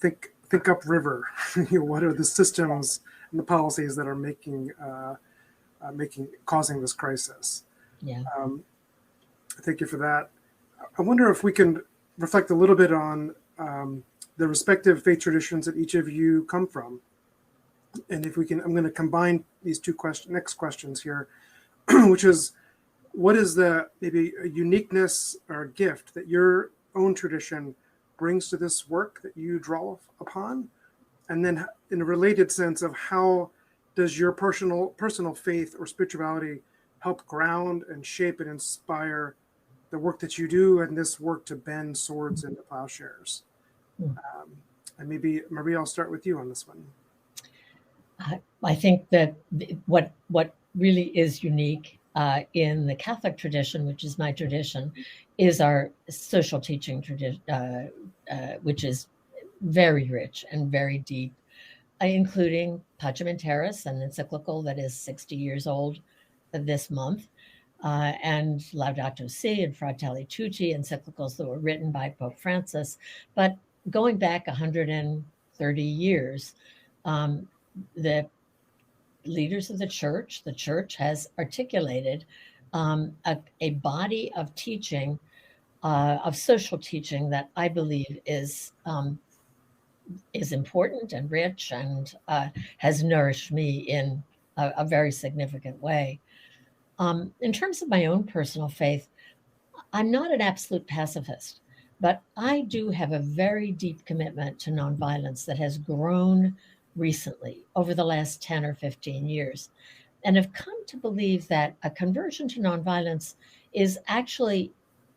think upriver. What are the systems and the policies that are causing this crisis? Yeah. Thank you for that. I wonder if we can reflect a little bit on the respective faith traditions that each of you come from, and if we can, I'm going to combine these two next questions here, which is, what is the maybe a uniqueness or a gift that your own tradition brings to this work that you draw upon? And then in a related sense of how does your personal faith or spirituality help ground and shape and inspire the work that you do and this work to bend swords into plowshares? And maybe, Maria, I'll start with you on this one. I think that what really is unique in the Catholic tradition, which is my tradition, is our social teaching tradition, which is very rich and very deep, including Pacem in Terris, an encyclical that is 60 years old this month, and Laudato Si and Fratelli Tutti, encyclicals that were written by Pope Francis. But going back 130 years, the leaders of the church has articulated a body of teaching, of social teaching, that I believe is is important and rich and has nourished me in a very significant way. In terms of my own personal faith, I'm not an absolute pacifist, but I do have a very deep commitment to nonviolence that has grown recently over the last 10 or 15 years, and have come to believe that a conversion to nonviolence is actually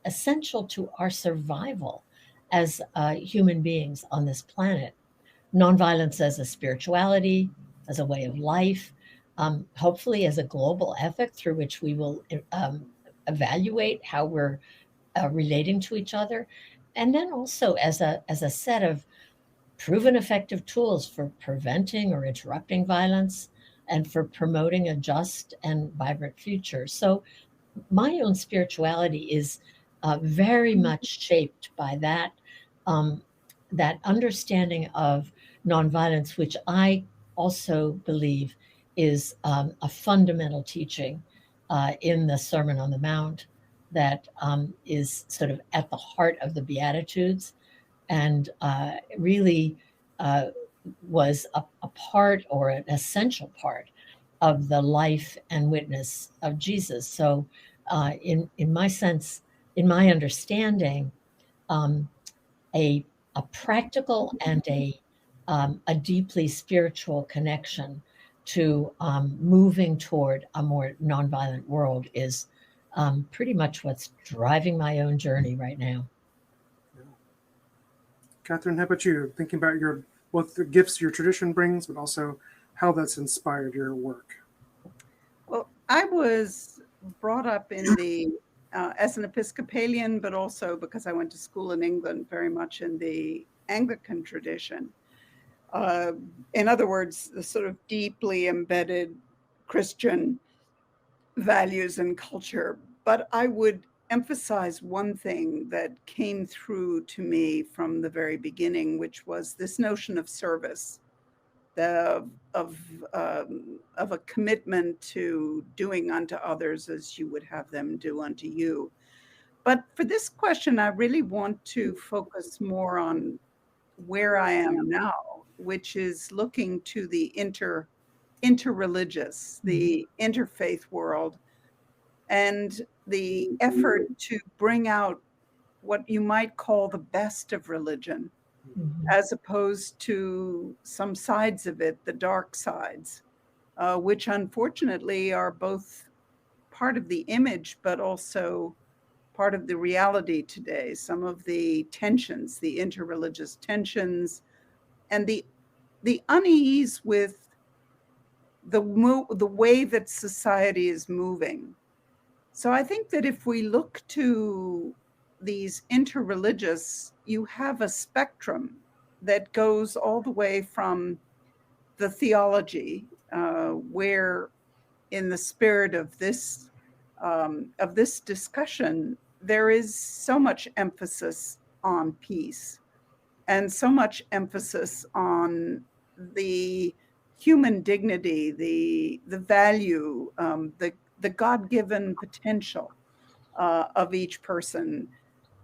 essential to our survival as human beings on this planet. Nonviolence as a spirituality, as a way of life, hopefully as a global ethic through which we will evaluate how we're relating to each other, and then also as a set of proven effective tools for preventing or interrupting violence and for promoting a just and vibrant future. So my own spirituality is very much shaped by that understanding of nonviolence, which I also believe is a fundamental teaching in the Sermon on the Mount that is sort of at the heart of the Beatitudes, and really was a part or an essential part of the life and witness of Jesus. So in my sense, in my understanding, a practical and a deeply spiritual connection to moving toward a more nonviolent world is pretty much what's driving my own journey right now. Catherine, how about you? Thinking about both the gifts your tradition brings, but also how that's inspired your work. Well, I was brought up in as an Episcopalian, but also because I went to school in England, very much in the Anglican tradition. In other words, the sort of deeply embedded Christian values and culture. But I would emphasize one thing that came through to me from the very beginning, which was this notion of service, of a commitment to doing unto others as you would have them do unto you. But for this question, I really want to focus more on where I am now, which is looking to the interreligious, the interfaith world, and the effort to bring out what you might call the best of religion, as opposed to some sides of it, the dark sides, which unfortunately are both part of the image, but also part of the reality today. Some of the tensions, the interreligious tensions, and the unease with the way that society is moving. So I think that if we look to these interreligious, you have a spectrum that goes all the way from the theology, where in the spirit of this discussion, there is so much emphasis on peace and so much emphasis on the human dignity, the value, the God-given potential of each person.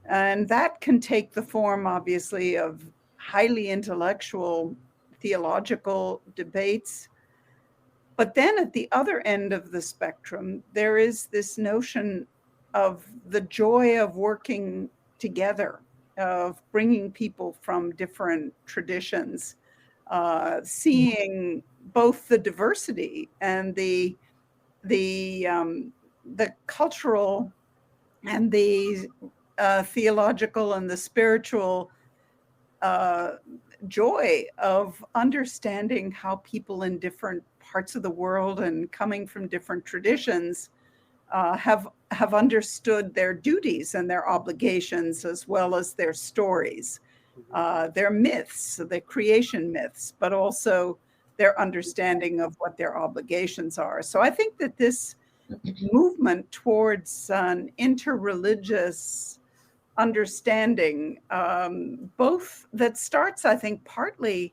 And that can take the form, obviously, of highly intellectual, theological debates. But then at the other end of the spectrum, there is this notion of the joy of working together, of bringing people from different traditions, seeing both the diversity and the cultural and the theological and the spiritual joy of understanding how people in different parts of the world and coming from different traditions have understood their duties and their obligations, as well as their stories, their myths, their creation myths, but also their understanding of what their obligations are. So I think that this movement towards an interreligious understanding, both that starts, I think, partly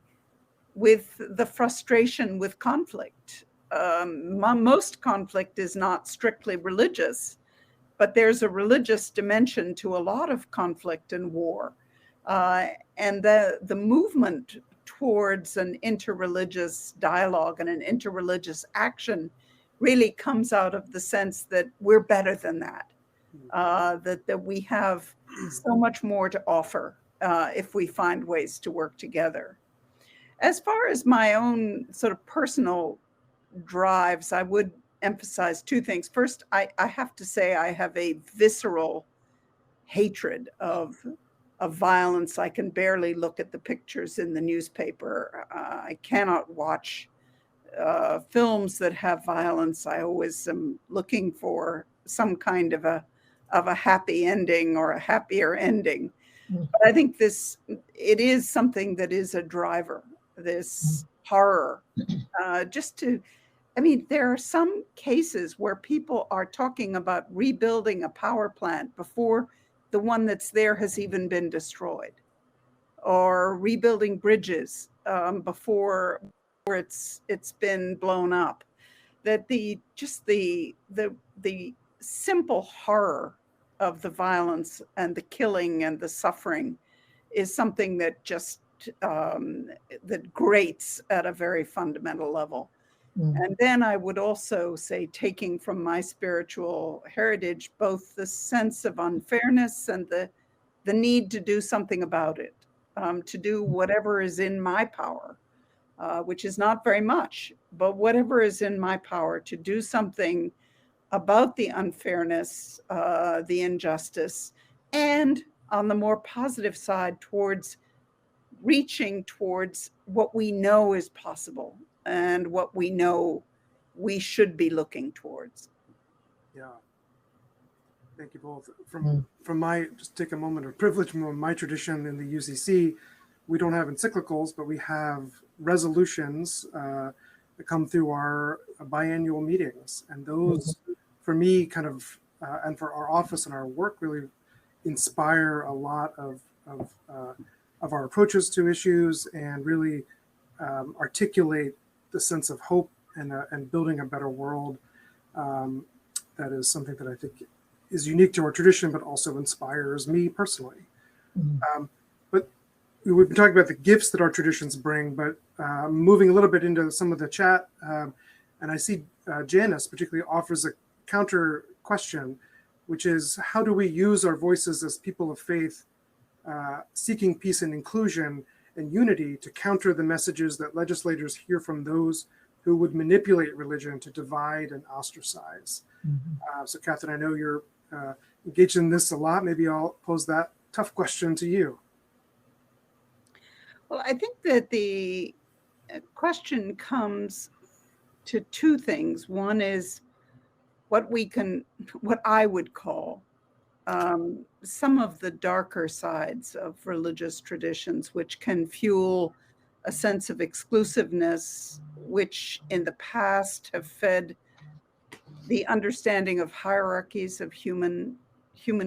with the frustration with conflict. Most conflict is not strictly religious, but there's a religious dimension to a lot of conflict and war. And the movement towards an interreligious dialogue and an interreligious action really comes out of the sense that we're better than that, that we have so much more to offer if we find ways to work together. As far as my own sort of personal drives, I would emphasize two things. First, I have to say I have a visceral hatred of violence. I can barely look at the pictures in the newspaper. I cannot watch films that have violence. I always am looking for some kind of a happy ending or a happier ending. But I think it is something that is a driver, this horror. There are some cases where people are talking about rebuilding a power plant before the one that's there has even been destroyed, or rebuilding bridges before it's been blown up. That the simple horror of the violence and the killing and the suffering is something that just that grates at a very fundamental level. And then I would also say, taking from my spiritual heritage, both the sense of unfairness and the need to do something about it, to do whatever is in my power, which is not very much, but whatever is in my power to do something about the unfairness, the injustice, and on the more positive side, towards reaching towards what we know is possible and what we know we should be looking towards. Yeah. Thank you both. From my, just take a moment of privilege, from my tradition in the UCC, we don't have encyclicals, but we have resolutions that come through our biannual meetings. And those, for me, kind of, and for our office and our work, really inspire a lot of our approaches to issues, and really articulate the sense of hope and building a better world. That is something that I think is unique to our tradition, but also inspires me personally. But we've been talking about the gifts that our traditions bring, but moving a little bit into some of the chat, and I see Janice particularly offers a counter question, which is, how do we use our voices as people of faith, seeking peace and inclusion and unity, to counter the messages that legislators hear from those who would manipulate religion to divide and ostracize? So Catherine, I know you're engaged in this a lot. Maybe I'll pose that tough question to you. Well, I think that the question comes to two things. One is what I would call some of the darker sides of religious traditions, which can fuel a sense of exclusiveness, which in the past have fed the understanding of hierarchies of human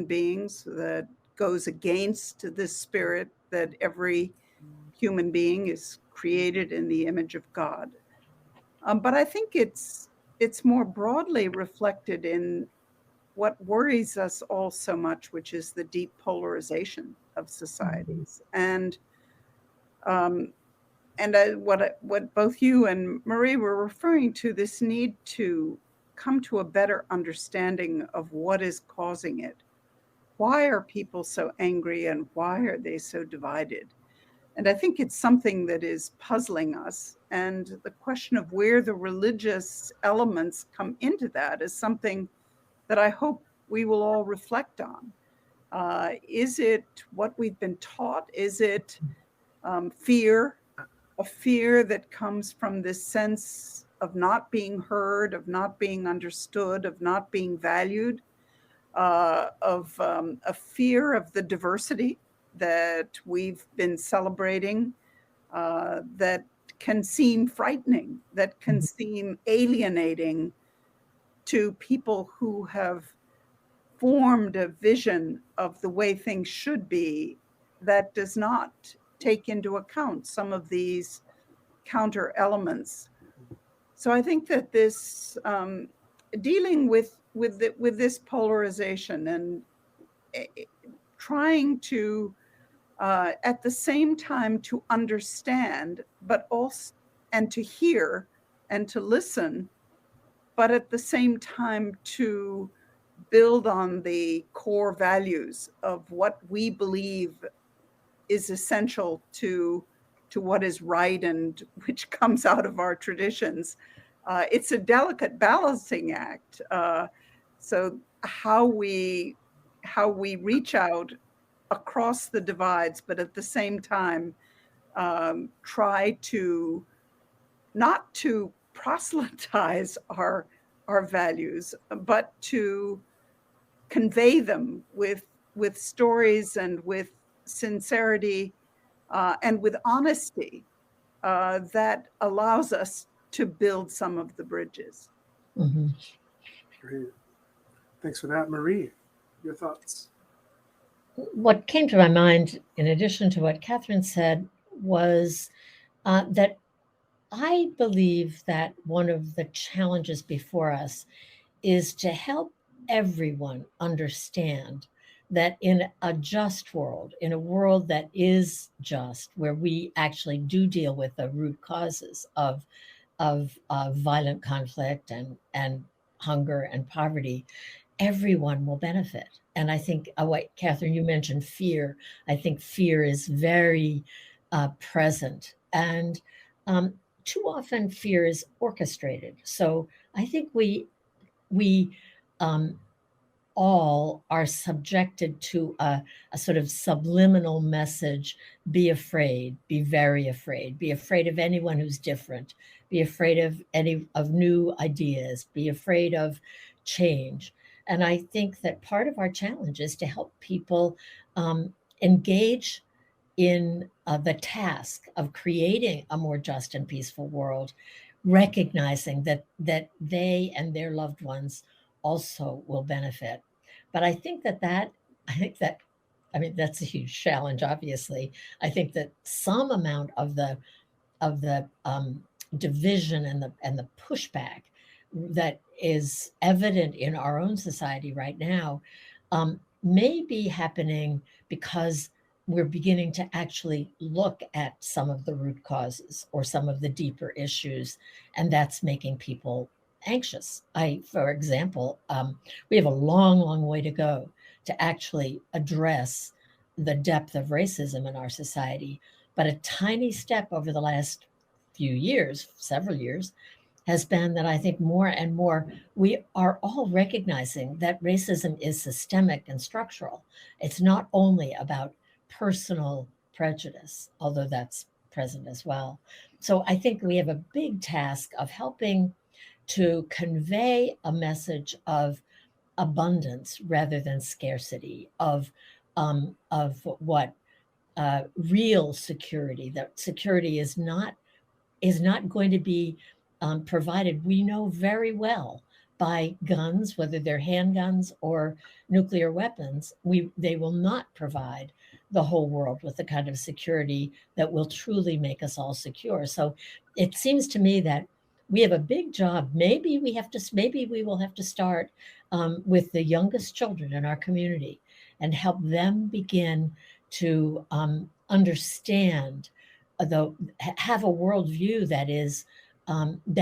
beings, that goes against this spirit that every human being is created in the image of God. But I think it's more broadly reflected in what worries us all so much, which is the deep polarization of societies. And what both you and Marie were referring to, this need to come to a better understanding of what is causing it. Why are people so angry, and why are they so divided? And I think it's something that is puzzling us. And the question of where the religious elements come into that is something that I hope we will all reflect on. Is it what we've been taught? Is it fear? A fear that comes from this sense of not being heard, of not being understood, of not being valued, of a fear of the diversity that we've been celebrating, that can seem frightening, that can seem alienating to people who have formed a vision of the way things should be, that does not take into account some of these counter elements. So I think that this dealing with this polarization and trying to at the same time to understand, but also, and to hear and to listen, but at the same time to build on the core values of what we believe is essential to what is right and which comes out of our traditions. It's a delicate balancing act. So how we reach out across the divides, but at the same time try to not to proselytize our values, but to convey them with stories and with sincerity and with honesty that allows us to build some of the bridges. Mm-hmm. Great. Thanks for that. Marie, your thoughts? What came to my mind, in addition to what Catherine said, was that I believe that one of the challenges before us is to help everyone understand that in a just world, in a world that is just, where we actually do deal with the root causes of violent conflict and hunger and poverty, everyone will benefit. And I think, Catherine, you mentioned fear. I think fear is very present. And too often fear is orchestrated. So I think we um, all are subjected to a sort of subliminal message: be afraid, be very afraid, be afraid of anyone who's different, be afraid of new ideas, be afraid of change. And I think that part of our challenge is to help people engage in the task of creating a more just and peaceful world, recognizing that they and their loved ones also will benefit. But I think that I mean, that's a huge challenge. Obviously, I think that some amount of the division and the pushback that is evident in our own society right now may be happening because we're beginning to actually look at some of the root causes or some of the deeper issues, and that's making people anxious. For example, we have a long way to go to actually address the depth of racism in our society, but a tiny step over the last few years, several years, has been that I think more and more we are all recognizing that racism is systemic and structural. It's not only about personal prejudice, although that's present as well. So I think we have a big task of helping to convey a message of abundance rather than scarcity, of what real security. That security is not going to be provided, we know very well, by guns, whether they're handguns or nuclear weapons. They will not provide the whole world with the kind of security that will truly make us all secure. So it seems to me that we have a big job. Maybe we will have to start with the youngest children in our community and help them begin to understand, have a worldview that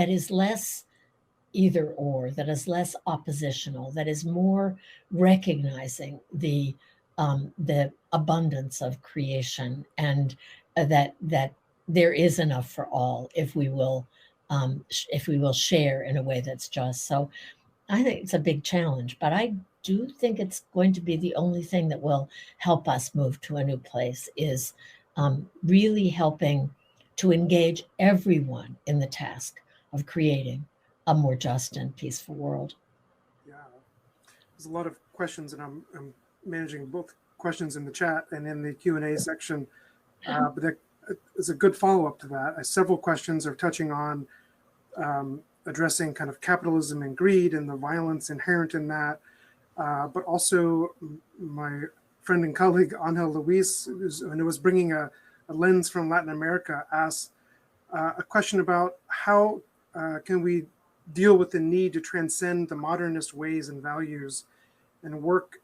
is less either or, that is less oppositional, that is more recognizing the abundance of creation, and that there is enough for all if we will share in a way that's just. So I think it's a big challenge, but I do think it's going to be the only thing that will help us move to a new place, is really helping to engage everyone in the task of creating a more just and peaceful world. Yeah, there's a lot of questions, and I'm managing both questions in the chat and in the Q&A section. But that is a good follow-up to that. Several questions are touching on addressing kind of capitalism and greed and the violence inherent in that. But also my friend and colleague, Angel Luis, who was bringing a lens from Latin America, asked a question about how can we deal with the need to transcend the modernist ways and values and work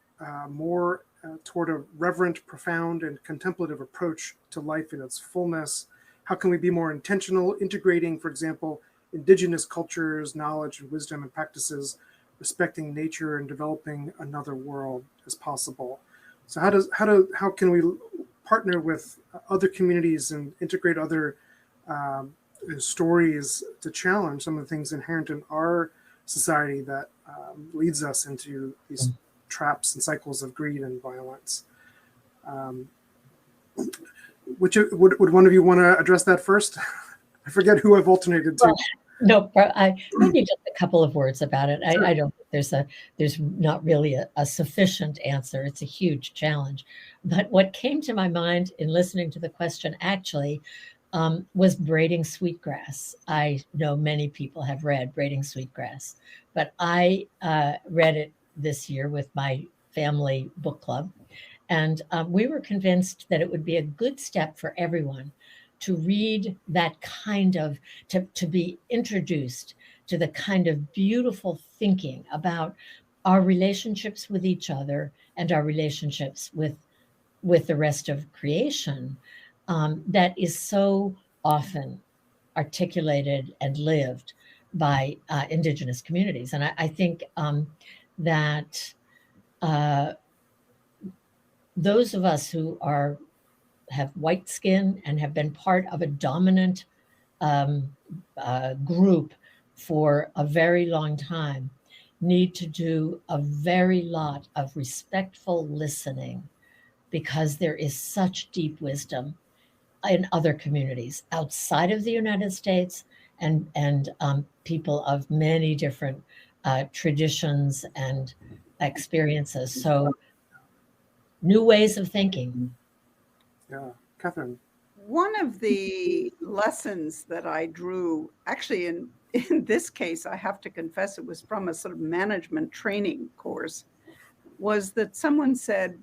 more toward a reverent, profound, and contemplative approach to life in its fullness? How can we be more intentional, integrating, for example, indigenous cultures, knowledge, and wisdom and practices, respecting nature and developing another world as possible? So how can we partner with other communities and integrate other stories to challenge some of the things inherent in our society that leads us into these traps and cycles of greed and violence? Would one of you want to address that first? I forget who I've alternated to. No, maybe just a couple of words about it. Sure. I don't think there's not really a sufficient answer. It's a huge challenge. But what came to my mind in listening to the question actually was Braiding Sweetgrass. I know many people have read Braiding Sweetgrass, but I read it this year with my family book club. And we were convinced that it would be a good step for everyone to read that kind of, to be introduced to the kind of beautiful thinking about our relationships with each other and our relationships with the rest of creation that is so often articulated and lived by Indigenous communities. And I think that those of us who have white skin and have been part of a dominant group for a very long time need to do a very lot of respectful listening, because there is such deep wisdom in other communities outside of the United States and people of many different traditions and experiences. So new ways of thinking. Yeah, Catherine. One of the lessons that I drew, actually in this case, I have to confess, it was from a sort of management training course, was that someone said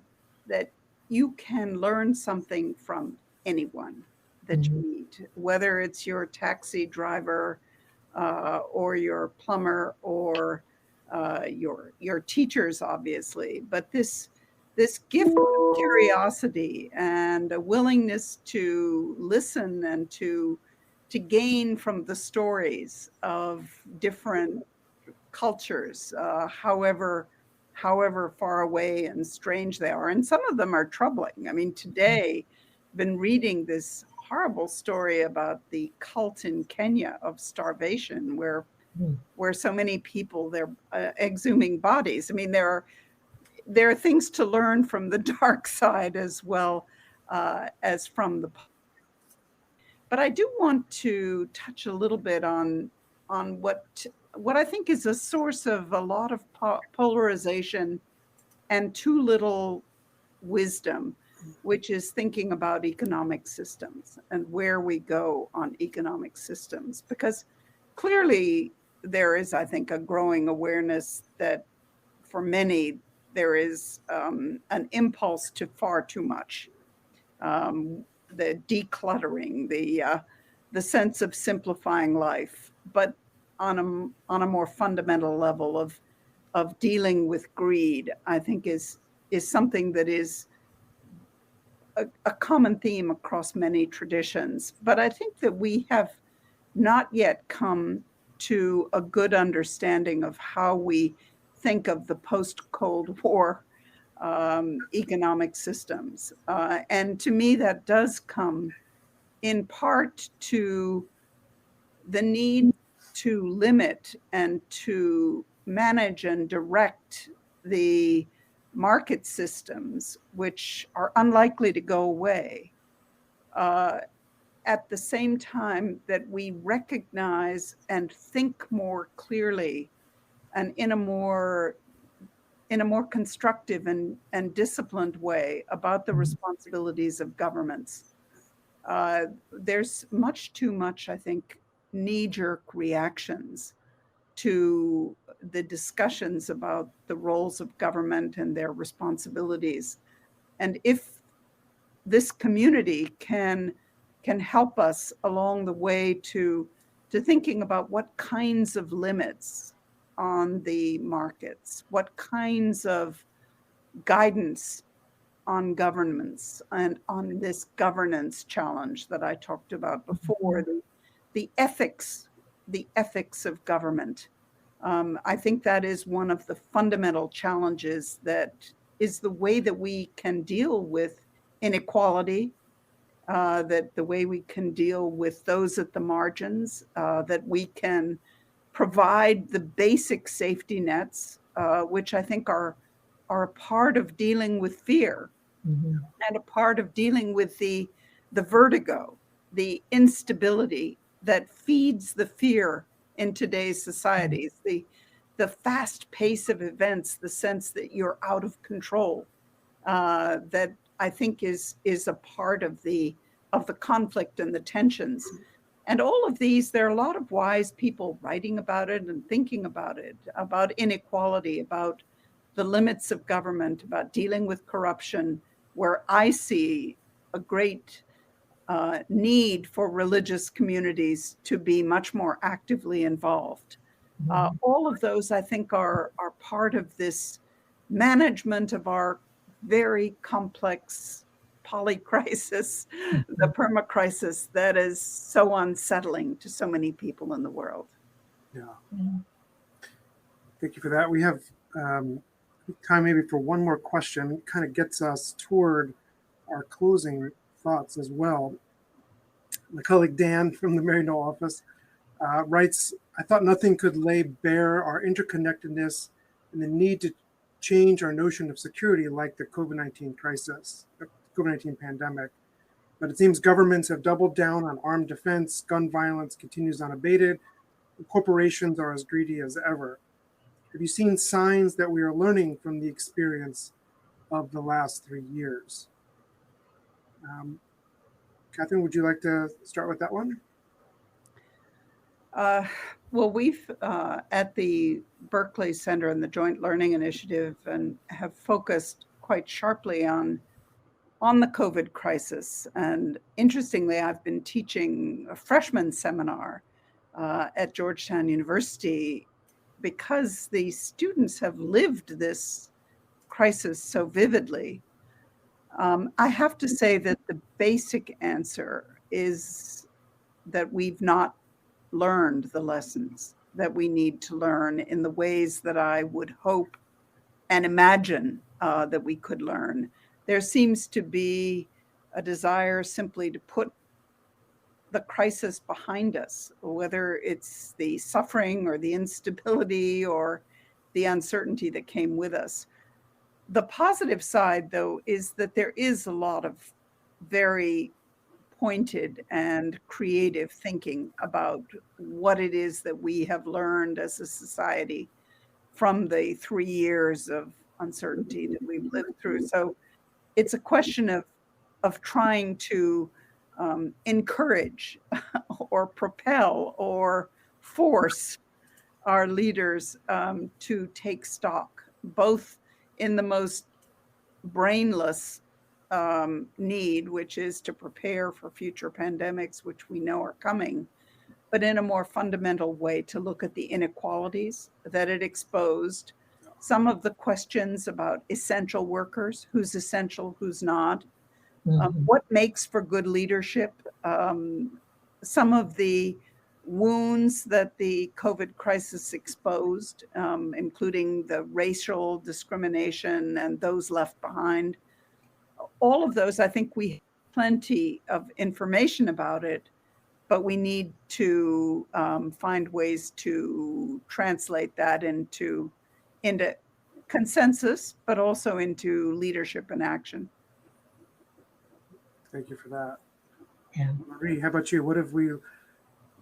that you can learn something from anyone that you meet, whether it's your taxi driver or your plumber or your teachers, obviously. But this gift of curiosity and a willingness to listen and to gain from the stories of different cultures, however far away and strange they are. And some of them are troubling. I mean, today, I've been reading this horrible story about the cult in Kenya of starvation, where so many people, they're exhuming bodies. I mean, there are things to learn from the dark side as well as from the. But I do want to touch a little bit on what I think is a source of a lot of polarization and too little wisdom, which is thinking about economic systems and where we go on economic systems. Because clearly there is, I think, a growing awareness that for many, there is an impulse to far too much. The decluttering, the sense of simplifying life, but on a more fundamental level of dealing with greed, I think is something that is a common theme across many traditions. But I think that we have not yet come to a good understanding of how we think of the post-Cold War economic systems. And to me, that does come in part to the need to limit and to manage and direct the market systems, which are unlikely to go away, at the same time that we recognize and think more clearly and in a more constructive and disciplined way about the responsibilities of governments. There's much too much, I think, knee-jerk reactions to the discussions about the roles of government and their responsibilities. And if this community can help us along the way to thinking about what kinds of limits on the markets, what kinds of guidance on governments and on this governance challenge that I talked about before, the ethics of government. I think that is one of the fundamental challenges, that is the way that we can deal with inequality, that the way we can deal with those at the margins, that we can provide the basic safety nets, which I think are a part of dealing with fear, and a part of dealing with the vertigo, the instability that feeds the fear in today's societies, the fast pace of events, the sense that you're out of control, that I think is a part of the conflict and the tensions. And all of these, there are a lot of wise people writing about it and thinking about it, about inequality, about the limits of government, about dealing with corruption, where I see a great need for religious communities to be much more actively involved. All of those, I think, are part of this management of our very complex polycrisis, the permacrisis that is so unsettling to so many people in the world. Yeah. Thank you for that. We have time maybe for one more question. Kind of gets us toward our closing thoughts as well. My colleague Dan from the Marino office writes, I thought nothing could lay bare our interconnectedness and the need to change our notion of security like the COVID-19 crisis, the COVID-19 pandemic. But it seems governments have doubled down on armed defense, gun violence continues unabated, and corporations are as greedy as ever. Have you seen signs that we are learning from the experience of the last 3 years? Catherine, would you like to start with that one? Well, we've at the Berkeley Center and the Joint Learning Initiative and have focused quite sharply on the COVID crisis. And interestingly, I've been teaching a freshman seminar at Georgetown University because the students have lived this crisis so vividly. I have to say that the basic answer is that we've not learned the lessons that we need to learn in the ways that I would hope and imagine that we could learn. There seems to be a desire simply to put the crisis behind us, whether it's the suffering or the instability or the uncertainty that came with us. The positive side, though, is that there is a lot of very pointed and creative thinking about what it is that we have learned as a society from the 3 years of uncertainty that we've lived through. So it's a question of trying to encourage or propel or force our leaders to take stock, both in the most brainless need, which is to prepare for future pandemics, which we know are coming, but in a more fundamental way to look at the inequalities that it exposed, some of the questions about essential workers, who's essential, who's not, what makes for good leadership, some of the wounds that the COVID crisis exposed, including the racial discrimination and those left behind. All of those, I think we have plenty of information about it, but we need to find ways to translate that into consensus, but also into leadership and action. Thank you for that. Yeah. Marie, how about you? What have we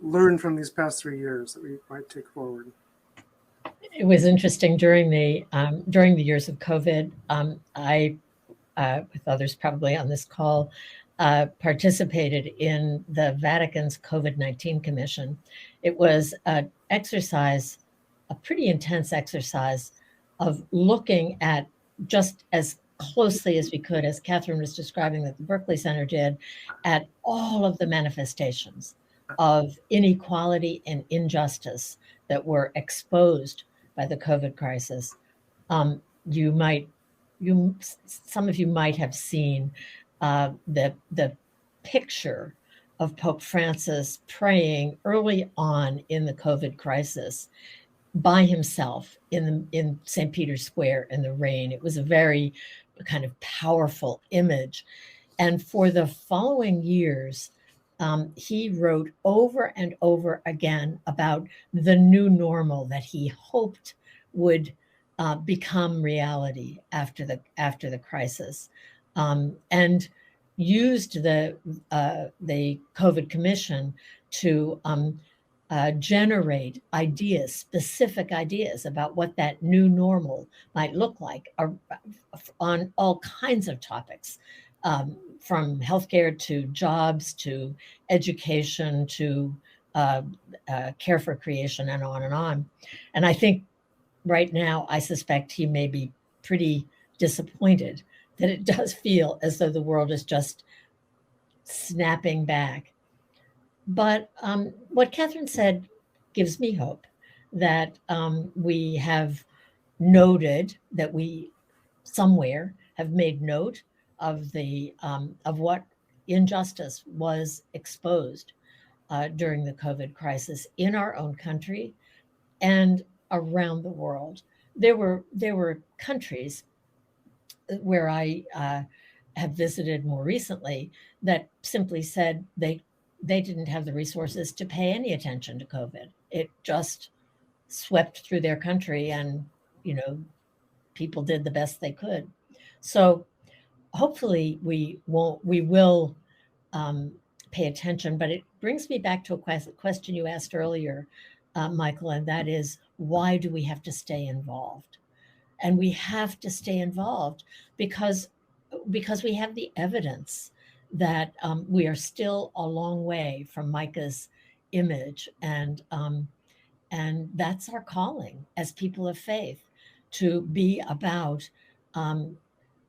learned from these past 3 years that we might take forward? It was interesting during the years of COVID. I, with others probably on this call, participated in the Vatican's COVID-19 Commission. It was an exercise, a pretty intense exercise of looking at, just as closely as we could, as Catherine was describing that the Berkeley Center did, at all of the manifestations of inequality and injustice that were exposed by the COVID crisis. You might some of you might have seen the picture of Pope Francis praying early on in the COVID crisis by himself in St. Peter's Square in the rain. It was a very kind of powerful image. And for the following years, he wrote over and over again about the new normal that he hoped would become reality after the crisis, and used the COVID Commission to generate ideas, specific ideas about what that new normal might look like on all kinds of topics, from healthcare to jobs to education to care for creation and on and on. And I think right now, I suspect he may be pretty disappointed that it does feel as though the world is just snapping back. But what Catherine said gives me hope that we have noted, that we somewhere have made note of of what injustice was exposed during the COVID crisis in our own country and around the world. There were countries where I have visited more recently that simply said they didn't have the resources to pay any attention to COVID. It just swept through their country, and people did the best they could. So hopefully we will pay attention. But it brings me back to a question you asked earlier, Michael, and that is, why do we have to stay involved? And we have to stay involved because we have the evidence that we are still a long way from Micah's image, and that's our calling as people of faith, to be about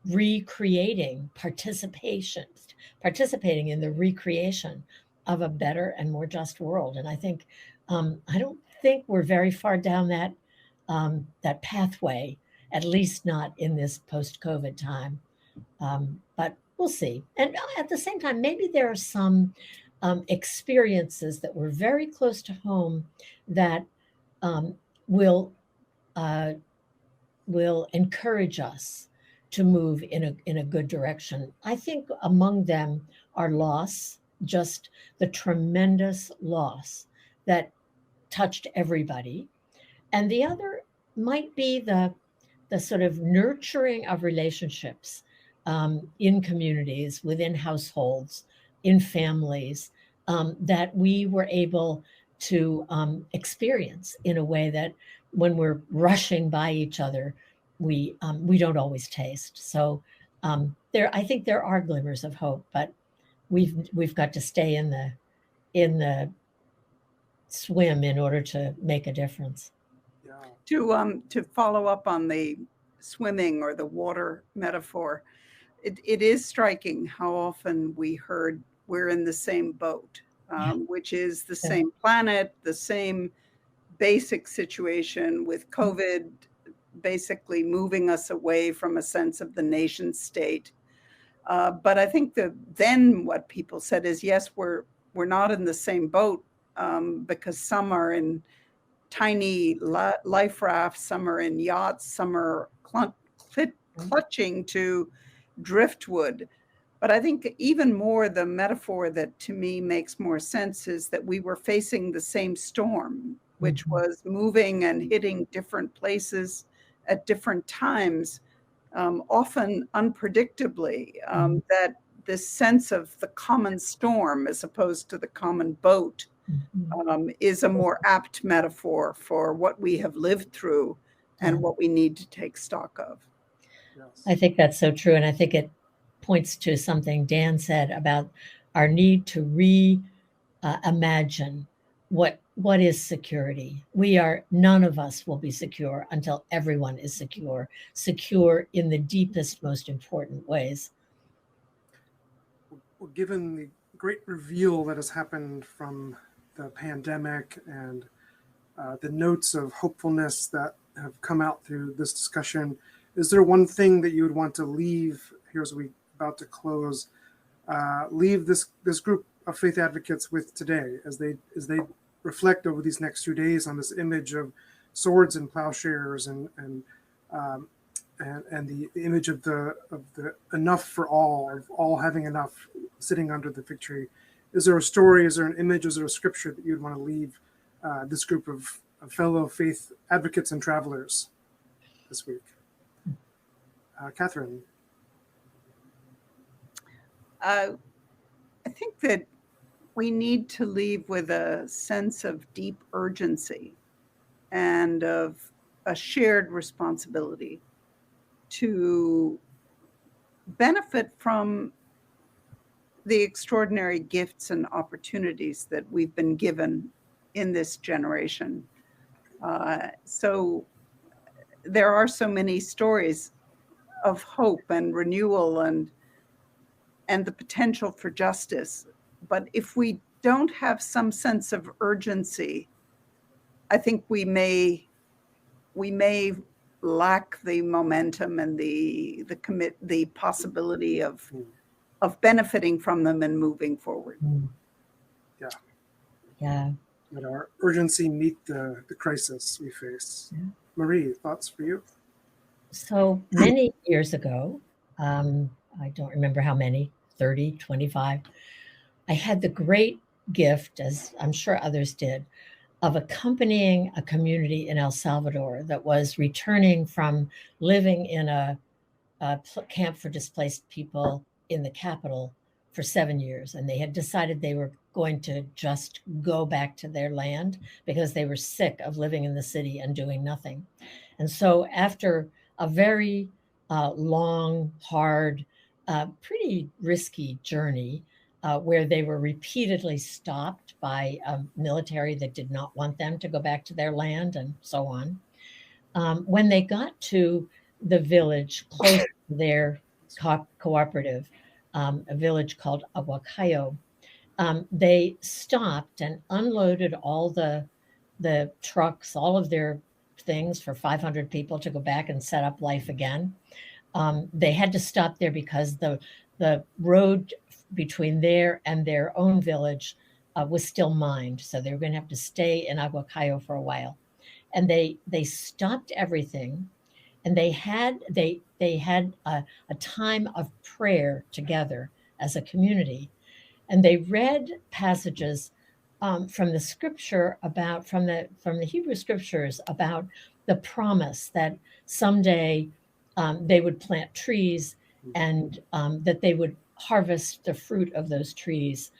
recreating, participating in the recreation of a better and more just world. And I think I don't think we're very far down that pathway, at least not in this post-COVID time. But we'll see. And at the same time, maybe there are some experiences that were very close to home that will encourage us to move in a good direction. I think among them are loss, just the tremendous loss that touched everybody. And the other might be the sort of nurturing of relationships in communities, within households, in families, that we were able to experience in a way that when we're rushing by each other, we don't always taste. So I think there are glimmers of hope, but we've got to stay in the swim in order to make a difference. Yeah. To follow up on the swimming or the water metaphor, it is striking how often we heard we're in the same boat, which is the same planet, the same basic situation, with COVID basically moving us away from a sense of the nation state. But I think then what people said is, yes, we're not in the same boat, because some are in tiny life rafts, some are in yachts, some are clutching to driftwood. But I think even more, the metaphor that to me makes more sense is that we were facing the same storm, which was moving and hitting different places at different times, often unpredictably. That this sense of the common storm as opposed to the common boat is a more apt metaphor for what we have lived through and what we need to take stock of. Yes. I think that's so true. And I think it points to something Dan said about our need to reimagine what is security. None of us will be secure until everyone is secure in the deepest, most important ways. Well, given the great reveal that has happened from the pandemic and the notes of hopefulness that have come out through this discussion, is there one thing that you would want to leave here as we about to close, leave this group of faith advocates with today as they reflect over these next 2 days on this image of swords and plowshares and the image of the enough for all, of all having enough, sitting under the fig tree? Is there a story, is there an image, is there a scripture that you'd want to leave this group of fellow faith advocates and travelers this week? Catherine. I think that we need to leave with a sense of deep urgency and of a shared responsibility to benefit from the extraordinary gifts and opportunities that we've been given in this generation. So there are so many stories of hope and renewal and the potential for justice. But if we don't have some sense of urgency, I think we may lack the momentum and the possibility of benefiting from them and moving forward. Yeah. Let our urgency meet the crisis we face. Yeah. Marie, thoughts for you? So many years ago, I don't remember how many, 30, 25, I had the great gift, as I'm sure others did, of accompanying a community in El Salvador that was returning from living in a camp for displaced people in the capital for 7 years. And they had decided they were going to just go back to their land because they were sick of living in the city and doing nothing. And so after a very long, hard, pretty risky journey, where they were repeatedly stopped by a military that did not want them to go back to their land and so on. When they got to the village close to their cooperative, a village called Aguacayo, they stopped and unloaded all the trucks, all of their things for 500 people to go back and set up life again. They had to stop there because the road between there and their own village was still mined. So they were going to have to stay in Aguacayo for a while. And they stopped everything. And they had a time of prayer together as a community. And they read passages from the scripture from the Hebrew scriptures about the promise that someday they would plant trees and that they would harvest the fruit of those trees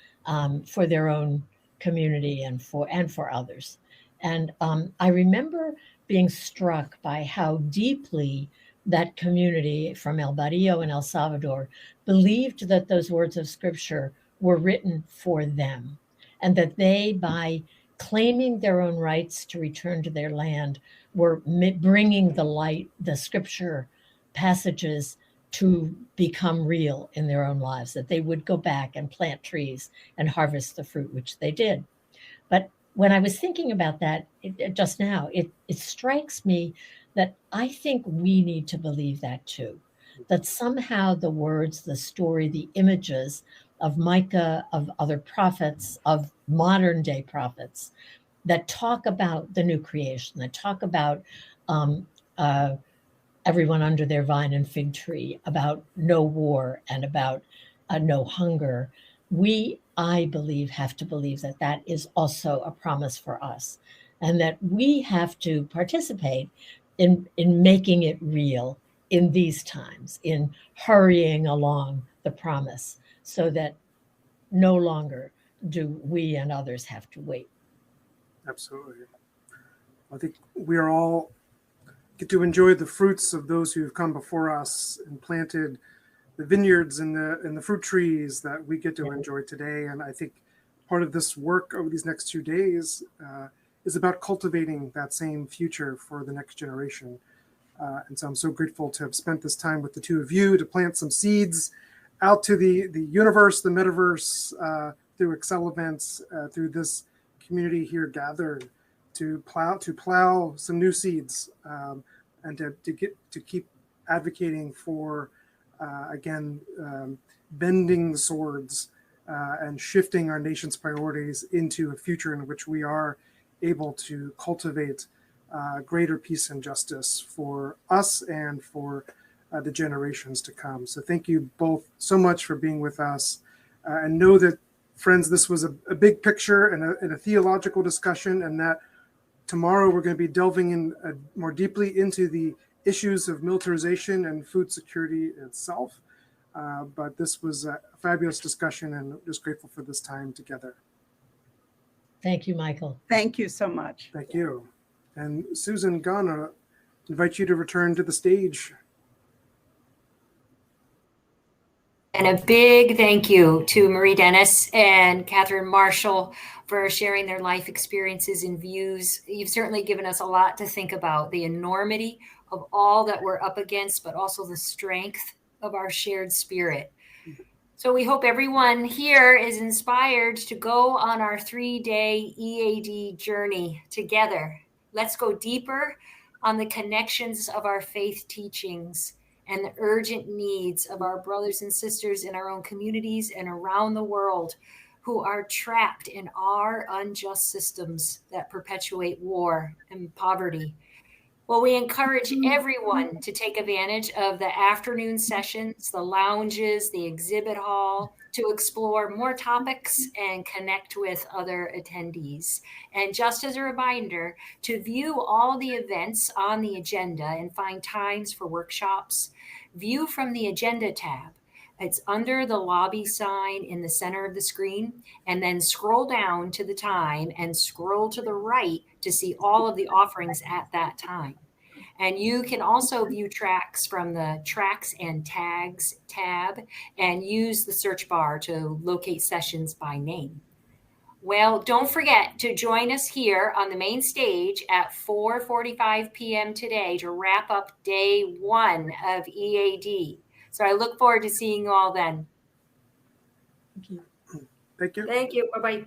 for their own community and for others. And I remember being struck by how deeply that community from El Barrio and El Salvador believed that those words of scripture were written for them, and that they, by claiming their own rights to return to their land, were bringing the scripture passages to become real in their own lives, that they would go back and plant trees and harvest the fruit, which they did. But when I was thinking about that just now, it strikes me that I think we need to believe that too, that somehow the words, the story, the images of Micah, of other prophets, of modern day prophets that talk about the new creation, that talk about everyone under their vine and fig tree, about no war and about no hunger. I believe, have to believe that that is also a promise for us, and that we have to participate in making it real in these times, in hurrying along the promise, so that no longer do we and others have to wait. Absolutely. I think we are all get to enjoy the fruits of those who have come before us and planted the vineyards and the fruit trees that we get to enjoy today. And I think part of this work over these next 2 days is about cultivating that same future for the next generation. And so I'm so grateful to have spent this time with the two of you to plant some seeds out to the universe, the metaverse, through Excel events, through this community here gathered to plow some new seeds, and to keep advocating for, again, bending the swords and shifting our nation's priorities into a future in which we are able to cultivate greater peace and justice for us and for the generations to come. So thank you both so much for being with us. And know that, friends, this was a big picture and a theological discussion, and that tomorrow we're going to be delving in more deeply into the issues of militarization and food security itself. But this was a fabulous discussion, and just grateful for this time together. Thank you, Michael. Thank you so much. Thank you. And Susan Gunn, invite you to return to the stage. And a big thank you to Marie Dennis and Catherine Marshall for sharing their life experiences and views. You've certainly given us a lot to think about, the enormity of all that we're up against, but also the strength of our shared spirit. So we hope everyone here is inspired to go on our 3-day EAD journey together. Let's go deeper on the connections of our faith teachings and the urgent needs of our brothers and sisters in our own communities and around the world who are trapped in our unjust systems that perpetuate war and poverty. Well, we encourage everyone to take advantage of the afternoon sessions, the lounges, the exhibit hall, to explore more topics and connect with other attendees. And just as a reminder, to view all the events on the agenda and find times for workshops, view from the agenda tab. It's under the lobby sign in the center of the screen, and then scroll down to the time and scroll to the right to see all of the offerings at that time. And you can also view tracks from the Tracks and Tags tab and use the search bar to locate sessions by name. Well, don't forget to join us here on the main stage at 4:45 p.m. today to wrap up day 1 of EAD. So I look forward to seeing you all then. Thank you. Thank you. Thank you. Bye-bye.